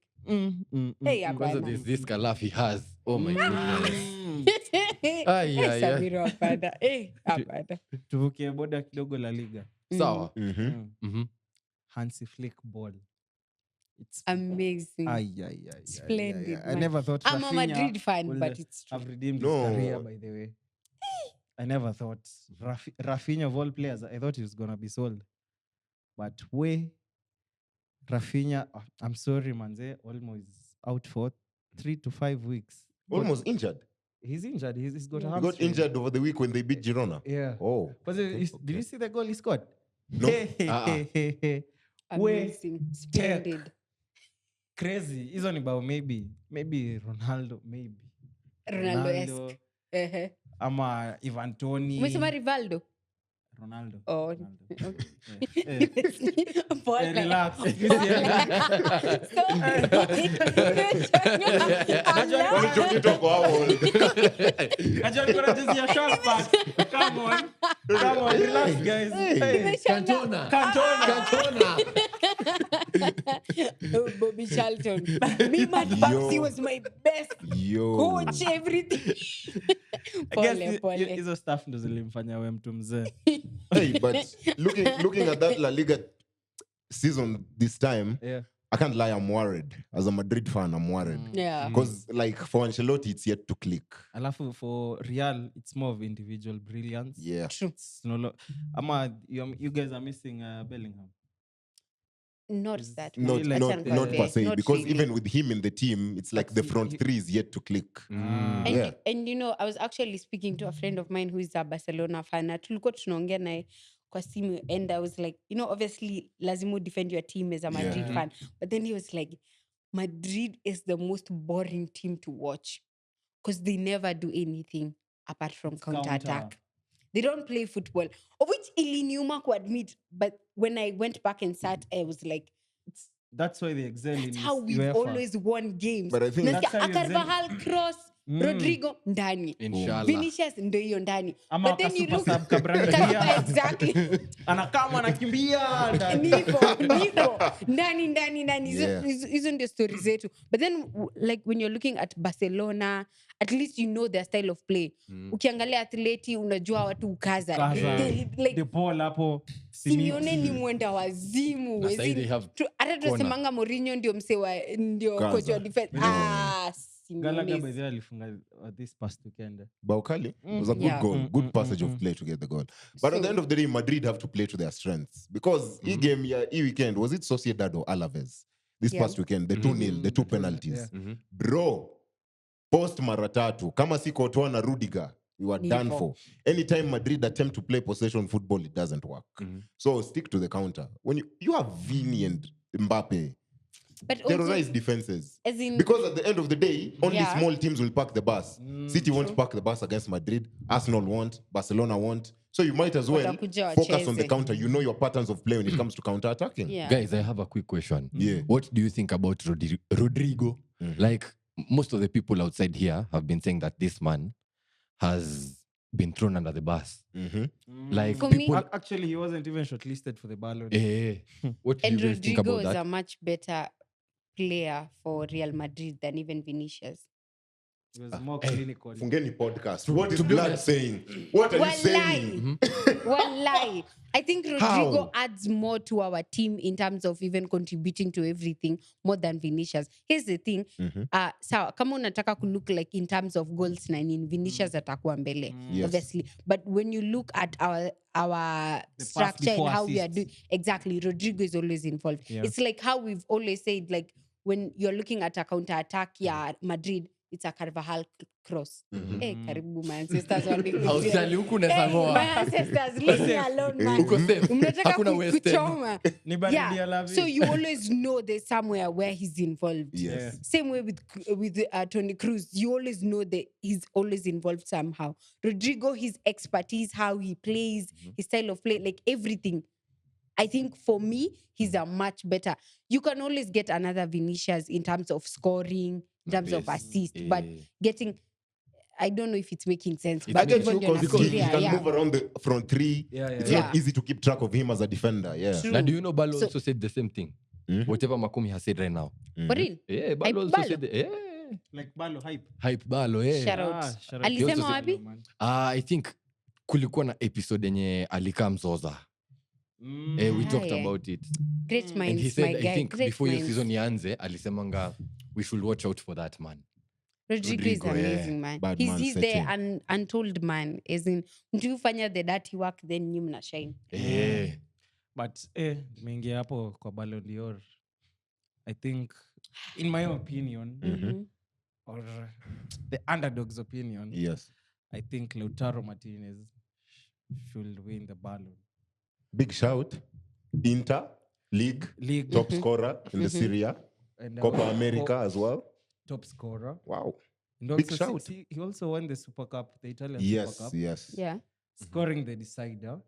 hey, kwanza hapana. there's this laugh he has. Oh my goodness. Ay, Hey, ay, ay. Samiro hapana. Hey, hapana. Tuvukie boda kidogo La Liga. Sawa. Mhm. Hansi Flick ball. It's Amazing. Splendid, I man. never thought I'm a Rafinha Madrid fan, will but it's true. have redeemed No. his career, by the way. I never thought Rafinha of all players, I thought he was gonna be sold. But Rafinha, I'm sorry, Manze, almost out for 3 to 5 weeks. Almost injured. He's injured. He's got a He got hamstring. injured over the week when they beat Girona. Yeah. Oh. Did you see the goal he scored? No. Amazing. Splendid. Crazy. Hizo ni bao maybe Ronaldo, maybe. Ronaldo-esque. Uh-huh. Ama Ivan Toney. Umesema Rivaldo? Ronaldo. Oh. Ronaldo. Okay. Pole. Relax. Kwani Jonito kwa hao? Najua niko na jezi ya Sharp. Come on, relax guys. Hey. Cantona. Oh, Bobby Charlton. Me, Mad Babsy was my best Yo. coach, everything. I guess Pole. hizo stuff ndo zilimfanya we mtu mzee. Hey, but looking at that La Liga season this time, Yeah. I can't lie, I'm worried. As a Madrid fan, I'm worried. Yeah. Because like for Ancelotti, it's yet to click. Alafu for Real, it's more of individual brilliance. Yeah. True. It's you guys are missing Bellingham. Not that Not, much. not, I can not compare. per se. Not Because really. even with him in the team, it's like the front three is yet to click. And, Yeah. and you know, I was actually speaking to a friend of mine who is a Barcelona fan. Na tulikuwa tunaongea naye kwa simu, and I was like, you know, obviously lazima defend your team as a Madrid fan. But then he was like, Madrid is the most boring team to watch because they never do anything apart from counter-attack. Counter. They don't play football, of which iliniuma to admit. But when I went back and sat, I was like, That's why they excel in that's how we've UEFA. always won games. But I think Nasikia that's how you Carvajal cross, Rodrigo ndani. Inshallah. Vinicius ndo hiyo ndani. Ama But then you super look sub Cabrangia. exactly. Anakama anakimbia ndani. Niko ndani Yeah. hizo ndio stories zetu. But then like when you're looking at Barcelona, at least you know their style of play. Ukiangalia Atleti unajua watu ukaza. Kaza. Like De Paul hapo. Simeone ni mwenda wazimu. Na sahi they have Hata tunasemanga Mourinho ndio ndio Kaza. coach wa defense. Gallagher by Simeone. the way alifunga this past weekend. Baukali was a good Yeah. goal, good passage of play to get the goal. But at the end of the day, Madrid have to play to their strengths because e game weekend was it Sociedad or Alaves this Yeah. past weekend the 2-0 the two penalties. Yeah. Bro, post maratatu kama si Courtois na Rudiger, we were Ni done hivyo. for. Anytime Madrid attempt to play possession football, it doesn't work. So stick to the counter. When you have Vini and Mbappe, But also, terrorize defenses. as in, Because at the end of the day, only Yeah. small teams will park the bus. City won't park the bus against Madrid. Arsenal won't. Barcelona won't. So you might as well Watakuja focus on the wacheze. counter. You know your patterns of play when it comes to counter-attacking. yeah. Guys, I have a quick question. Yeah. What do you think about Rodrigo? Like, most of the people outside here have been saying that this man has been thrown under the bus. Like, For me- people... Actually, he wasn't even shortlisted for the Ballon. What do And you guys think Rodrigo about is that? a much better player for Real Madrid than even Vinicius. He was more clinical. Fungeni podcast. What is Vlad saying? What are you saying? One lie. I think Rodrigo How? adds more to our team in terms of even contributing to everything more than Vinicius. Here's the thing. Sawa, kama unataka look like in terms of goals na nini, Vinicius atakuwa mbele, Yes. obviously. But when you look at our The pass structure and before how we are assists. doing, exactly, Rodrigo is always involved. Yeah. It's like how we've always said, like when you're looking at a counter attack, yeah, Madrid, it's a Carvajal cross. Karibu my ancestors Australi huku nesa ngoa. my ancestors leave me alone man. Uko safe. Mnataka Hakuna Western. kuchoma. Ni baridi ya Yeah. lavi. So you always know there's somewhere where he's involved. Yes. Same way with Tony Cruz. You always know that he's always involved somehow. Rodrigo, his expertise, how he plays, his style of play, like everything. I think for me, he's a much better. You can always get another Vinicius in terms of scoring, in terms of assist, but getting, I don't know if it's making sense. I But get you even because he Nigeria, can move around the front three. It's not easy to keep track of him as a defender. Yeah. True. Now, do you know Ballon So- also said the same thing? Whatever Makumi has said right now. For real? Yeah, Ballon also Ballon? said, Like Ballon hype. hype Ballon, yeah. Shout out. shout out. Alisema He also wapi? I think kulikuwa na episode yenye alikaa Mzoza. We talked yeah. about it. Great minds, And he said, my I guy. think Great before your minds. season ianze, alisemanga, we should watch out for that man. Rodrigo is Rodrigo, yeah. amazing, man. Bad He's, man he's setting. the untold man. As in, mtu ufanya the dirty work, then you mna shine. Yeah. But nimeingia hapo kwa Ballon d'Or. I think, in my opinion, or the underdog's opinion, Yes. I think Lautaro Martinez should win the Ballon. Big shout. Inter, League, top scorer in the Serie A. And, Copa America as well. top scorer. Wow. And Big also, shout. he also won the Super Cup, the Italian Yes, Super Cup, yes. Yeah. scoring the decider.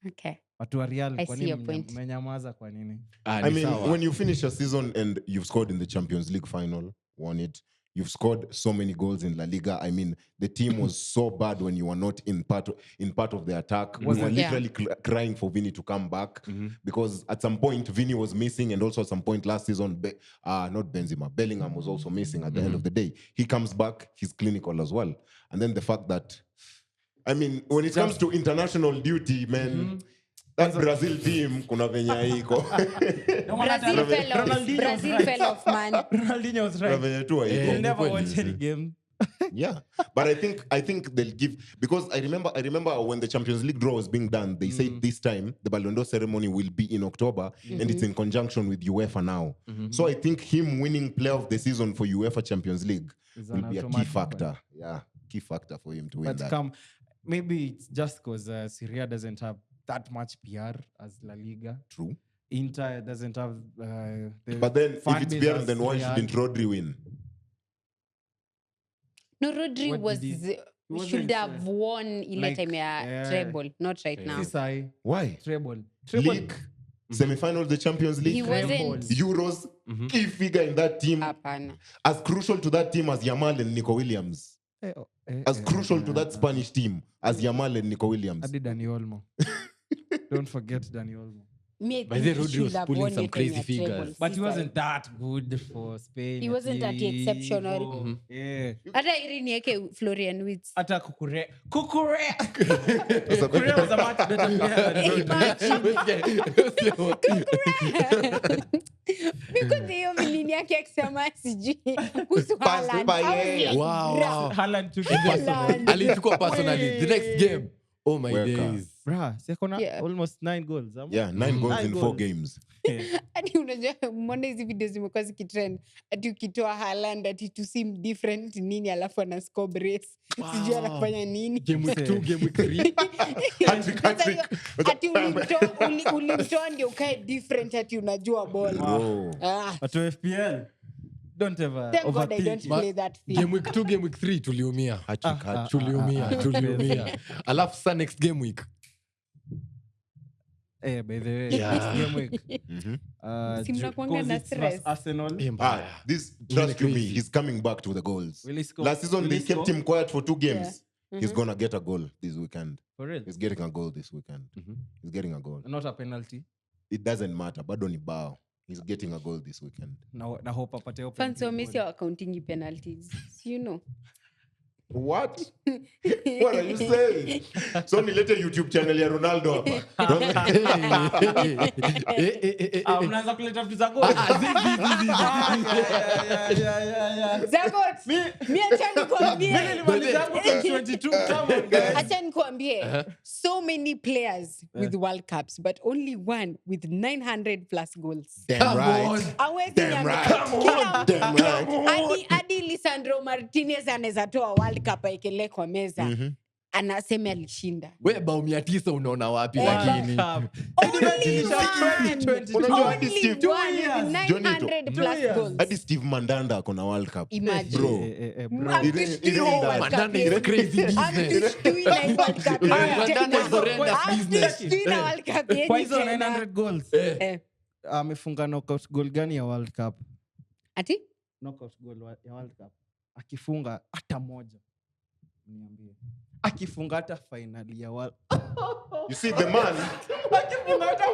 Okay. Watu wa Real, I kwa see nini your point. mmenyamaza kwa nini? I mean, when you finish a season and you've scored in the Champions League final, won it, you've scored so many goals in La Liga. I mean, the team was so bad when you were not in part of the attack. We were literally crying for Vini to come back because at some point Vini was missing, and also at some point last season, not Benzema, Bellingham was also missing at the end of the day. He comes back, he's clinical as well. And then the fact that, I mean, when it comes to international duty, man, that Brazil team, kuna venya iko. Brazil fell off, man. Ronaldinho was right. Kuna venye tu haiko. He'll never watch any game. Yeah, but I think they'll give, because I remember when the Champions League draw was being done, they said this time the Ballon d'Or ceremony will be in October, and it's in conjunction with UEFA now. So I think him winning Player of the Season for UEFA Champions League will be a key factor. Yeah, key factor for him to win that. Maybe it's just because Serie A doesn't have that much PR as La Liga. True. Inter doesn't have. But then if fan it's base PR, as then why Real. shouldn't Rodri win? No, Rodri What did he- should have won ile like, time ya treble, not right now. Sisai, Why? treble. League, semi-final of the Champions League, He wasn't. Euros, key figure in that team, Hapana. as crucial to that team as Yamal and Nico Williams. As crucial to that Spanish team as Yamal and Nico Williams. Adi Dani Olmo. Don't forget Dani Olmo. Me, I By think the he Rodri should was have pulling won some it crazy in a figures. treble. But he Sisai. wasn't that good for Spain. He wasn't that exceptional. Yeah. Hata ili nieke Florian Wirtz. Hata Kukure was a much better player than Rodri. Because hiyo nini yake akisema sijui kuhusu Haaland. by I was yeye. like, Wow, bruh. wow. Haaland took it Haaland. personally. Alichukua personally. The next game. Oh my Welcome. days. Bruh, si ako na Yeah. almost 9 goals. Yeah, 9 goals in 4 goals. games. Hadi unajua mbona hizi video zimekuwa zikitrend ati ukitoa Haaland ati to seem different nini alafu ana score brace sijui anafanya nini Game week 2, game week 3. Sasa hiyo, ati ulimtoa ndio ukae different ati unajua bola. Bro. But to FPL, don't ever Thank God I overthink don't it. play that thing. Game week 2, game week 3 tuliumia. Tuliumia. Alafu sa next game week. By the way, Yeah. next game week. Si mnakuanga na Kovacic stress. versus Arsenal. This, trust you me, crazy. he's coming back to the goals. Will he score? Last season, Will they he kept score? him quiet for 2 games. He's gonna get a goal this weekend. For real? He's getting a goal this weekend. He's getting a goal. Not a penalty. It doesn't matter. Bado ni bao. He's getting a goal this weekend. Na hope apate open Fans wa goal. Messi are counting penalties. You know. What? What are you saying? So nilete YouTube channel ya Ronaldo hapa. Mnaanza kuleta vitu za goal. Zagot, mi acha nikwambie. Mimi nilimaliza yangu 2022. Come on, guys. Acha nikwambie. So many players with World Cups, but only one with 900 plus goals. Damn right. Hawezi Damn niambia. right. Kila Damn right. hadi Lisandro Martinez anaweza toa World Cup aikelee kwa meza. Anasema alishinda. We bao 900 unaona wapi World lakini? Cup. Only Unajua hadi Only Steve- one with 900 plus goals. hadi Steve Mandanda ako na World Cup. Imagine. Bro. Bro. Mandanda is crazy business. Mandanda is horrendous business. Kwa hizo 900 goals. Eh. Amefunga knockout goal gani ya World Cup? Ati? Knockout goal ya World Cup. Akifunga hata moja. Niambie. Akifunga hata finali ya World You see the man, Akifunga hata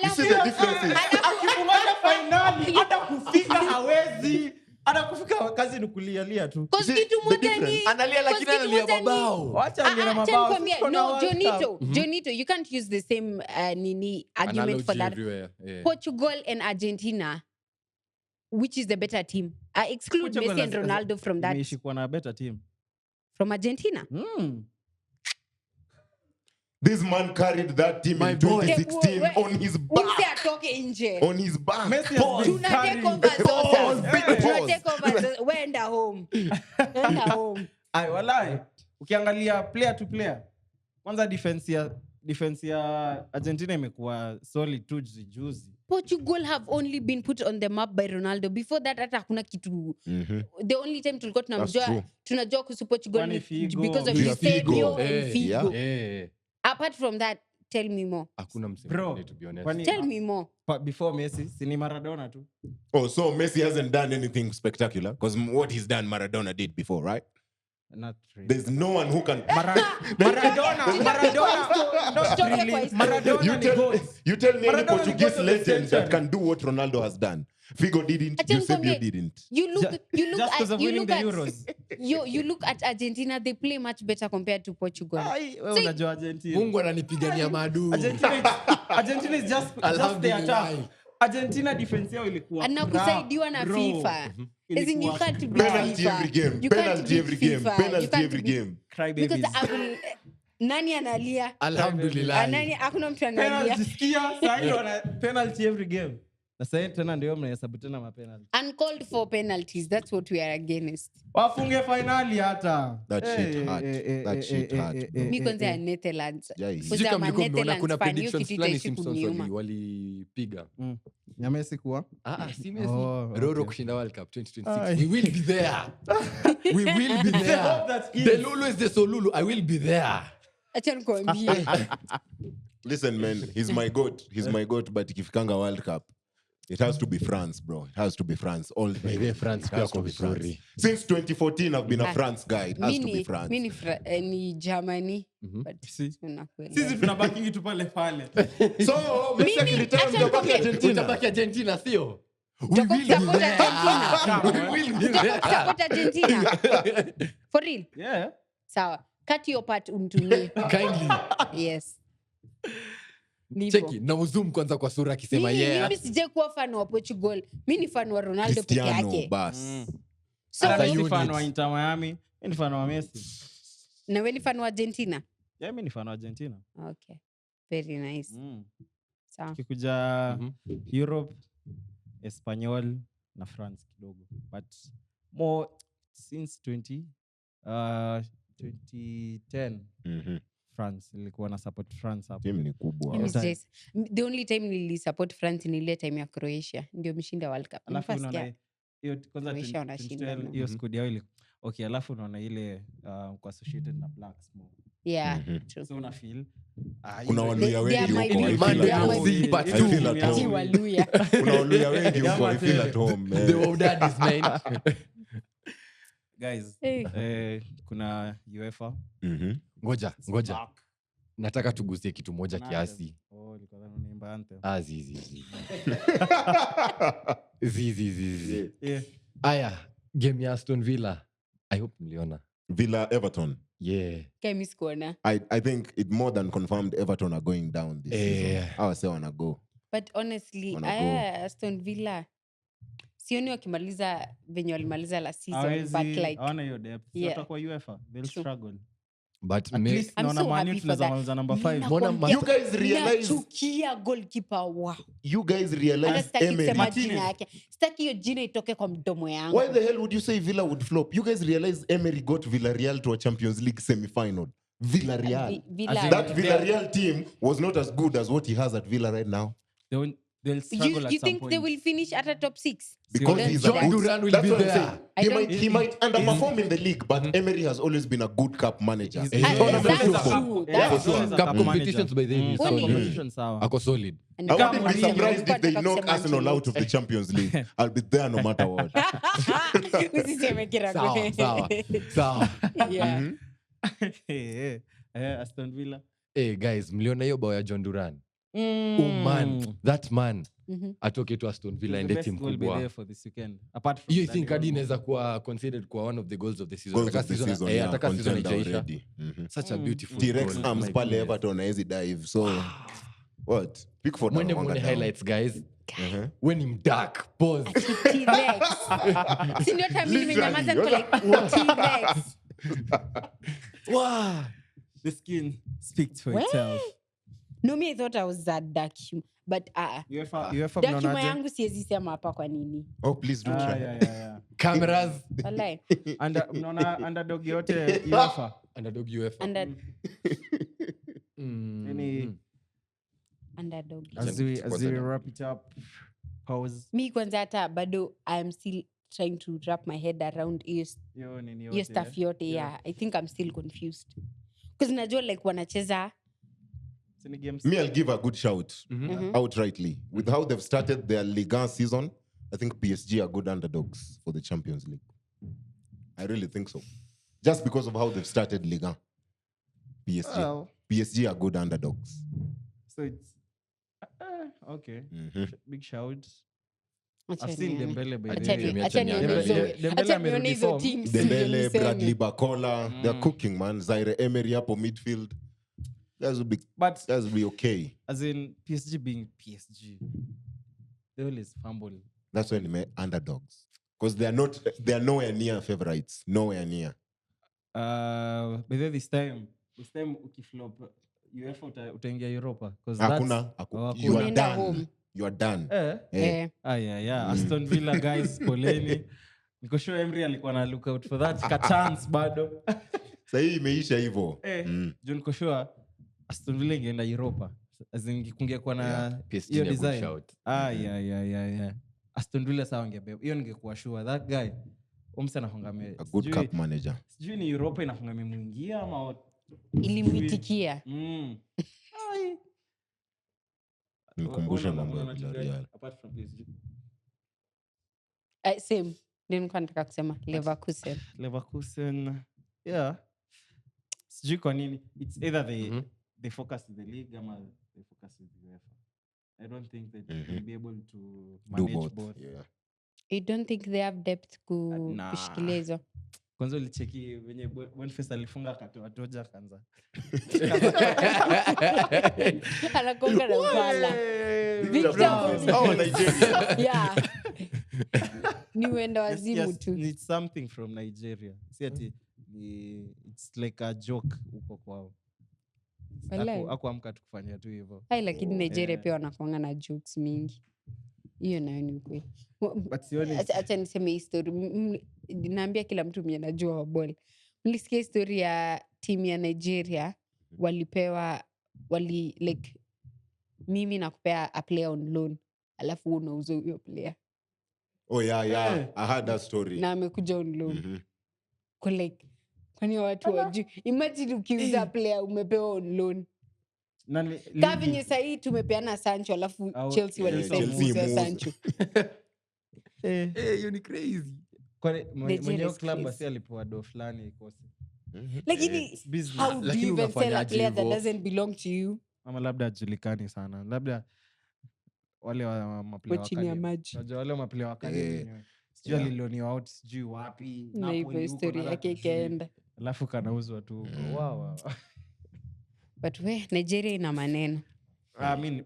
you see the differences. akifunga hata finali hata kufika hawezi. Hata kufika kazi ni kulialia tu. Cause See, kitu the moja difference. ni Analia lakini Cause analia kitu moja ni- mabao. Wacha angena Acha mabao. nikwambie, Siko na no, World Cup. Jonito, you can't use the same nini argument for Analogy that. everywhere. Yeah. Portugal and Argentina, which is the better team? Exclude Portugal Messi and has- Ronaldo from that. Imeishi kuwa na better team. From Argentina. This man carried that team My in boy. 2016 Wait, on his Umse back. atoke nje. On his back. Messi has been Tuna take carrying- over Pause, sasa. big Tuna pause. take over sasa. Wenda home. Wenda home. Ay, walai. Ukiangalia player to player. Kwanza defense ya Argentina imekuwa solid tu juzi. Portugal have only been put on the map by Ronaldo. Before that hata hakuna kitu. The only time tulikuwa That's true. tunajua kuhusu Portugal Kwani ni Figo, because of Via Figo. Eusebio and Eh, Figo. yeah. Apart from that, tell me more. Hakuna msemo Bro, mwingine, to be honest. kwani- Tell me more. Before Messi, si ni Maradona tu. Oh, so Messi hasn't done anything spectacular? Because what he's done, Maradona did before, right? Not really. There's no one who can... Maradona. Not Stop really. the voice. Maradona You ni tell, goals. you tell me any Maradona ni Portuguese goat of the legend that century. can do what Ronaldo has done. Figo didn't, Acha Eusebio nikwambie, didn't. You look Just because of winning the Euros. you look at Argentina, they play much better compared to Portugal. Ai, wewe unajua Argentina. Mungu ananipigania maadui. Argentina is just the Alhamdulillah. attack. Argentina defense yao ilikuwa Anakusaidiwa na bro. FIFA. As in, you can't beat Penalty FIFA. every game. You can't Penalty beat every game. FIFA. You Penalty can't every beat- game. Cry Because babies. nani analia? Alhamdulillah. Nani hakuna mtu analia. Penalty sikia, sasa hiyo wana penalty every game. Na sasa tena ndio mnahesabu tena mapenalty. Uncalled for penalties. That's what we are against. Wafunge finali hata. That shit hurt. That shit hurt, bro. Mi kwanza ya Netherlands. Yeah, Because Sijui kama I'm a mlikuwa mmeona Netherlands kuna fan, hiyo predictions kitu fulani itaishi Simpsons kuniuma. walipiga. Ya Messi kuwa. Si Messi. Oh, Roro okay. kushinda World Cup 2026. Ay. We will be there. We will be hope there. that is. The Lulu is the Solulu. I will be there. Acha nikwambie. Listen, man, he's my goat. He's my goat, but ikifikanga World Cup, it has to be France, bro. It has to be France all the way. France It has to be France. Since 2014, I've been a France guy. It has to be France. Ni Germany. But Si. tunakwenda. Sisi tunabaki tu pale pale. So, Messi Mimi, akilitana acha mtabaki nikwambie. Argentina. Utabaki Argentina, sio? Jacob support Argentina. We will be Jacob there. support Argentina. For real. Yeah. Sawa. Cut your part unitumie. Kindly. Yes. Nivo. Cheki, na uzoom kwanza kwa sura akisema yeah. Mimi sije kuwa fan wa Portugal. Mimi ni fan wa Ronaldo peke Cristiano, yake. bas. So, Hata mimi unit. ni fan wa Inter Miami, mimi ni fan wa Messi. na wewe ni fan wa Argentina? Yeah, mimi ni fan wa Argentina. Okay. Very nice. Sawa. Kikuja Europe, Espanyol na France kidogo. But more since 2010 France ilikuwa na support France hapo. Team ni kubwa. Mimi time. the only time nilisupport France ni ile time ya Croatia ndio mshinda World Cup. Alafu Nafasi unaona ya- hiyo kwanza Croatia wanashinda, 2012 no? hiyo squad yao ile. Okay, alafu unaona ile kwa associated na Blacks more. Yeah, true. So una feel Kuna Waluya They are wengi my huko. I people. feel They at are my home. people. Part I two. feel at Si home. Waluya. Kuna Waluya wengi huko. I feel at home, man. The Waudaddy's, man. guys. Hey. Kuna UEFA. Ngoja. Nataka tugusie kitu moja Kuna kiasi. anthem. Oh, ilikuwa naimba anthem. Zizi. Zizi. Yeah. Aya, game ya Aston Villa. I hope mliona. Villa Everton. Yeah. Kemi sikuona. I think it more than confirmed Everton are going down this season. I would say wanna go. But honestly, Wanna go. Aston Villa sioni wakimaliza venye walimaliza last season, but like hawana hiyo depth. yeah. Watakuwa UEFA, they'll True. struggle. But At least I'm naona so Man happy United for that. tunaweza number 5. Ninakwambia, You guys realize- nachukia goalkeeper wow. You guys realize Hata sitaki Emery. kusema jina yake. Sitaki hiyo jina itoke kwa mdomo yangu. Why the hell would you say Villa would flop? You guys realize Emery got Villarreal to a Champions League semi-final. Villarreal. Villa. That Villarreal team was not as good as what he has at Villa right now. They'll struggle You at some think point. they will finish at a top 6? Because Don't he's do a that. good... Duran will That's be what I'm there. saying. I don't- He might underperform in the league, but Emery has always been a good cup manager. He's- In tournament that's football. true. Yeah, That's for sure. he's a Cup cup competitions manager. by the way, Kwani- solid. Competition sawa. Ako solid. And I kama wouldn't be Mourinho, surprised if they nilikuwa knock nataka Arsenal kusema out of the Champions League. I'll be there no matter what. Usiseme Kiragu. Sawa. Yeah. Aston Villa. Hey guys, mliona hiyo bao ya John Duran? Mm. Oh man, that man Mhm. atoke to Aston Villa The ende best team goal be there kubwa. for this weekend. Apart from You that, think they hadi won. inaweza kuwa considered kwa one of the goals of the season. Goals Ataka of the season- season, eh, yeah, ataka season contender haijaisha. already. Mhm. Such a beautiful T-Rex goal. arms My pale goodness. Everton haezi dive. So, what? Pickford Mwende anakuanga mwone down. highlights guys. Mhm. When him dark, pause. T-Rex. Si ndio hata mimi nimenyamaza niko like T-Rex. Wow. The skin speaks for Weh. itself. No, me I thought I was that dark humor. But UEFA dark humor mnaonaje? yangu siwezi sema hapa kwa nini. Oh, please do try. Yeah. Cameras. Wallahi. Mnaona underdog yote UEFA. Underdog UEFA. Any Underdog. as we wrap it up. Pause. Mi kwanza hata bado I am still trying to wrap my head around hiyo Hiyo stuff yote. Yeah, I think I'm still confused. Because najua like wanacheza games. Me, I'll give a good shout Mhm. outrightly. With how they've started their Liga season, I think PSG are good underdogs for the Champions League. I really think so. Just because of how they've started Liga. PSG. Well, PSG are good underdogs. so it's okay. Mhm. Big shout. Acha I've seen nione. Dembele by the Acha way. ni- acha nione Dembele- hizo- Dembele acha amerudi nione hizo form. teams Dembele, ndio niseme. Bradley Bacola, they're cooking, man. Zaire Emery hapo midfield. Guys will be okay. As in PSG being PSG, they always fumble. That's when they underdogs. Because they're nowhere near favorites. Nowhere near. But then this time ukiflop UEFA utaingia Europa because Hakuna. You are Unaenda done. home. You are done. Eh. Yeah. Aston Villa guys, poleni. Niko sure Emery alikuwa na look out for that ka chance bado. Sahii imeisha hivyo. John niko sure Aston Villa ingeenda Europa. As in kungekuwa na PSG hiyo ni a good design. shout. Yeah. Aston Villa sawa ingebeba. Hiyo ningekuwa sure that guy umse anahongame. A good cup manager. Sijui ni Europa inahongame mwingia ama Ilimwitikia. Ai. Nikumbushe mambo ya Villarreal. Apart from PSG. Same. Ndio nilikuwa nataka kusema Leverkusen. Leverkusen. Yeah. Sijui kwa nini. It's either they focus in the league or they focus in the UEFA. I don't think they will be able to Do manage both. both. Yeah. You don't think they have depth Nah. kushikilia hizo? Kwanza ulicheki venye Boniface alifunga akatoa toja kanza. Anakonga na upala. Victor. Oh, Nigeria. Yeah. Ni uenda wazimu tu. It's something from Nigeria. Si ati it's like a joke huko kwao. Walai. Hakuamka tu kufanya tu hivyo. Hai, lakini Nigeria pia wanakuanga na jokes mingi. Hiyo nayo ni ukweli. But sioni Acha niseme hii story. Naambia kila mtu mwenye najua wa ball. Mlisikia historia ya timu ya Nigeria walipewa like mimi nakupea a player on loan alafu unauza huyo player Oh, yeah. I heard that story. na amekuja on loan. Kwa like kwani watu wajui. Imagine ukiuza player umepewa on loan. Kama venye sahii tumepeana Sancho alafu Chelsea walisema muuze Sancho. Hiyo ni crazy. Kwani Nigeria mwenye is club crazy. basi alipewa do fulani ikose. Lakini Business. how do Lakini you even sell a unafanyaje player that hivyo? doesn't belong to you? Ama labda ajulikani sana. Labda wale wa maplayer Chini ya wakali. maji. Unajua wale maplayer wakali wenyewe. Sijui aliloniwa out sijui wapi. Na hivyo Napoli huko, historia na yake sijui. ikaenda. alafu kanauzwa tu huko. Wow. But Nigeria ina maneno. I mean,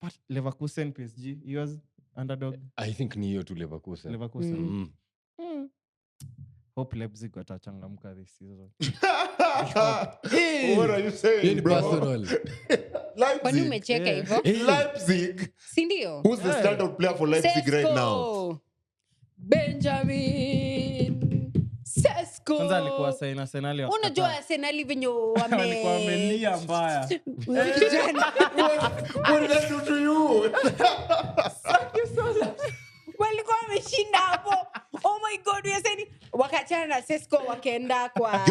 but Leverkusen PSG, yours underdog I think ni hiyo tu Leverkusen. Leverkusen. Hope Leipzig watachangamka this season. What are you saying, bro? Personal. Kwani umecheka hivyo? Leipzig. Si ndio? Who's the standout player for Leipzig right now? Sesko. Benjamin Sesko. Kwanza alikuwa saina Arsenal wakati. Unajua Arsenal venyo walikuwa wamelia mbaya. What did I do to you? Walikuwa wameshinda hapo. Oh my god, we are saying wakachana na Sesko wakaenda kwa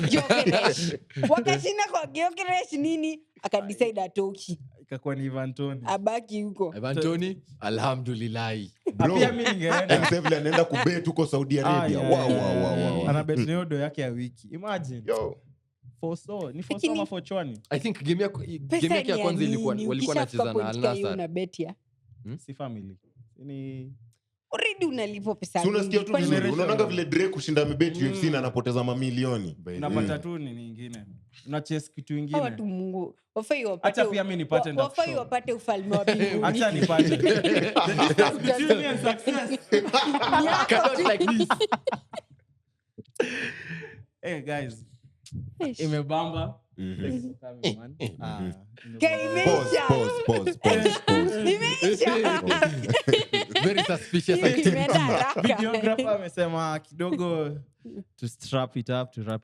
Gyökeres. Wakashinda kwa Gyökeres nini? Akadecide atoki. Ikakuwa ni Ivan Toney. Abaki huko. Ivan Toney, alhamdulillah. Bro, pia mimi ningeenda. Msevile anaenda kubet huko Saudi Arabia. Wow. Ana bet neodo yake ya wiki. Imagine. Yo. Ni for so for chwani. I think game yake ya kwanza ilikuwa walikuwa wanacheza na Al Nassr. Una bet ya? Si family. Ni already unalipo pesa. Si unasikia tu vizuri. Unaona vile Drake kushinda mebet UFC na anapoteza mamilioni. Unapata tu ni nyingine. Una chase kitu kingine. Watu Mungu. Wafai wapate. Acha pia mimi nipate ndio. Wafai wapate ufalme wa mbinguni. Acha nipate. Between me and success. Cannot like this. Hey guys. Imebamba. Pause. Very suspicious. Videographer amesema kidogo to wrap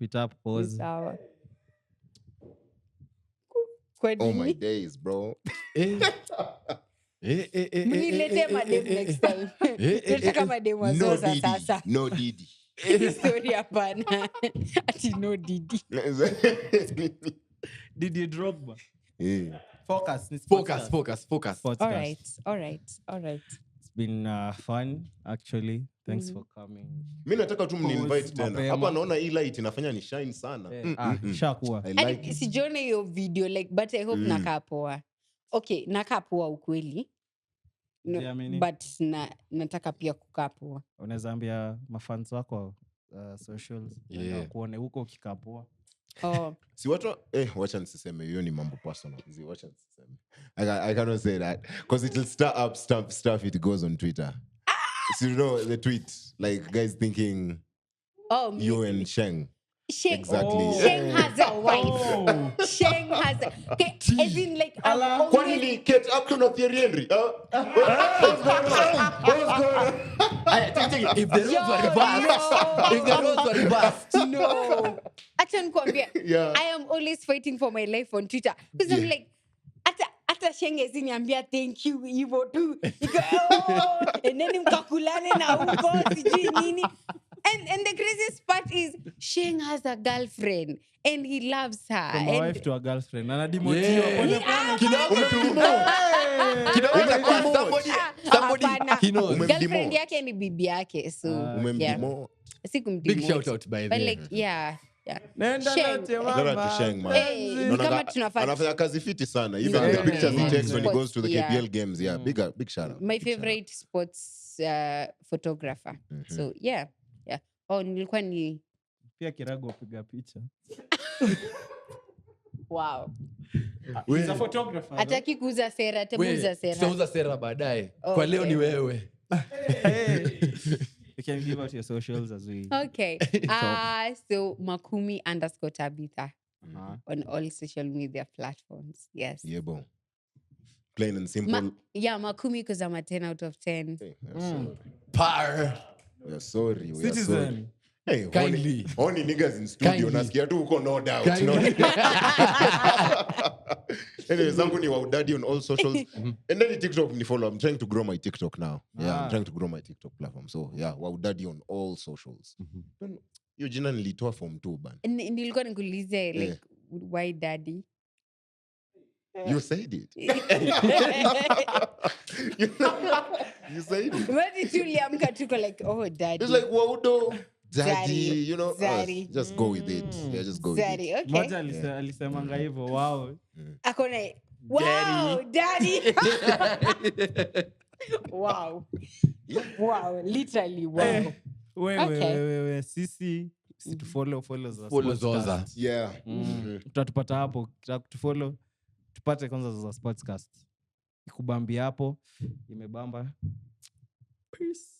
it up, pause. Sawa. Oh my days, bro. Mnilete madem next time. Nataka madem wazoza sasa. No Didi. Story hapana. Ati no Didi. Didi Drogba. Yeah. Focus. All right. It's been fun actually. Thanks for coming. Mimi nataka tu mni-invite tena. Mapema. Hapa naona hii light inafanya ni shine sana. Shakuwa. I like it. Sijione hiyo video like but I hope nakaa poa. Okay, nakaa poa ukweli. No, Jiamini. but nataka pia kukaa poa. Unaweza ambia mafans wako socials kuone huko ukikaa poa. Oh. Si watu wacha nisiseme hiyo ni mambo personal. Wacha nisiseme. I cannot say that because it will stir up stuff it goes on Twitter. So you know the tweet like guys thinking you and Sheng. Exactly. Sheng has a wife. Sheng has okay, as in like Kwani Kate Upton of Thierry Henry? What's going on? If the roles were reversed. No. Acha nikwambia. Yeah. I am always fighting for my life on Twitter because I'm like hata Sheng eziniambia thank you hivyo tu. And then mkakulane na huko sijui nini. And the craziest part is Sheng has a girlfriend and he loves her. From a wife to a girlfriend. Anadimotiwa. Somebody girlfriend yake ni bibi yake so Umemdimo. big shout out by but the like yeah. Nenda lote Shout out to Sheng, man. Hey, kama tunafanya Anafanya kazi fiti sana. Even the pictures he takes when he goes to the KPL games. Yeah, big shout out. my favorite sports photographer. So yeah. Oh, nilikuwa ni pia Kiragu apiga picha. wow. He's a photographer. Hataki kuuza sera, tebuza sera. Tutauza sera baadaye. Kwa leo ni wewe. You can give out your socials as we Okay. So Makumi _Tabitha on all social media platforms. Yes. Yeah, boom. Plain and simple. Makumi because I'm a 10 out of 10. Hey, sorry. Par. We're sorry. Citizen. Hey, Kindly. Only niggas in studio. Kindly. Nasikia tu uko no doubt. No. Anyway, zangu ni Waudaddy on all socials. And then TikTok ni follow. I'm trying to grow my TikTok now. Yeah, I'm trying to grow my TikTok platform. So yeah, Waudaddy on all socials. Hiyo jina nilitoa form 2 bana. Nilikuwa nikuulize like why daddy? You said it. You said it. Wadi tuliamka tuko like daddy. It's like Waudo. Daddy, Zaddy. you know, Zaddy. just go with it. Yeah, just go with Zaddy, it. okay. Moja alisemanga hivyo, wow. Akona wow, daddy. Wow. Wow, literally wow. Wewe sisi follow Follow Zoza. Yeah. tutatupata hapo, tufollow tupate kwanza za sportscast. Ikubambi hapo imebamba. Peace.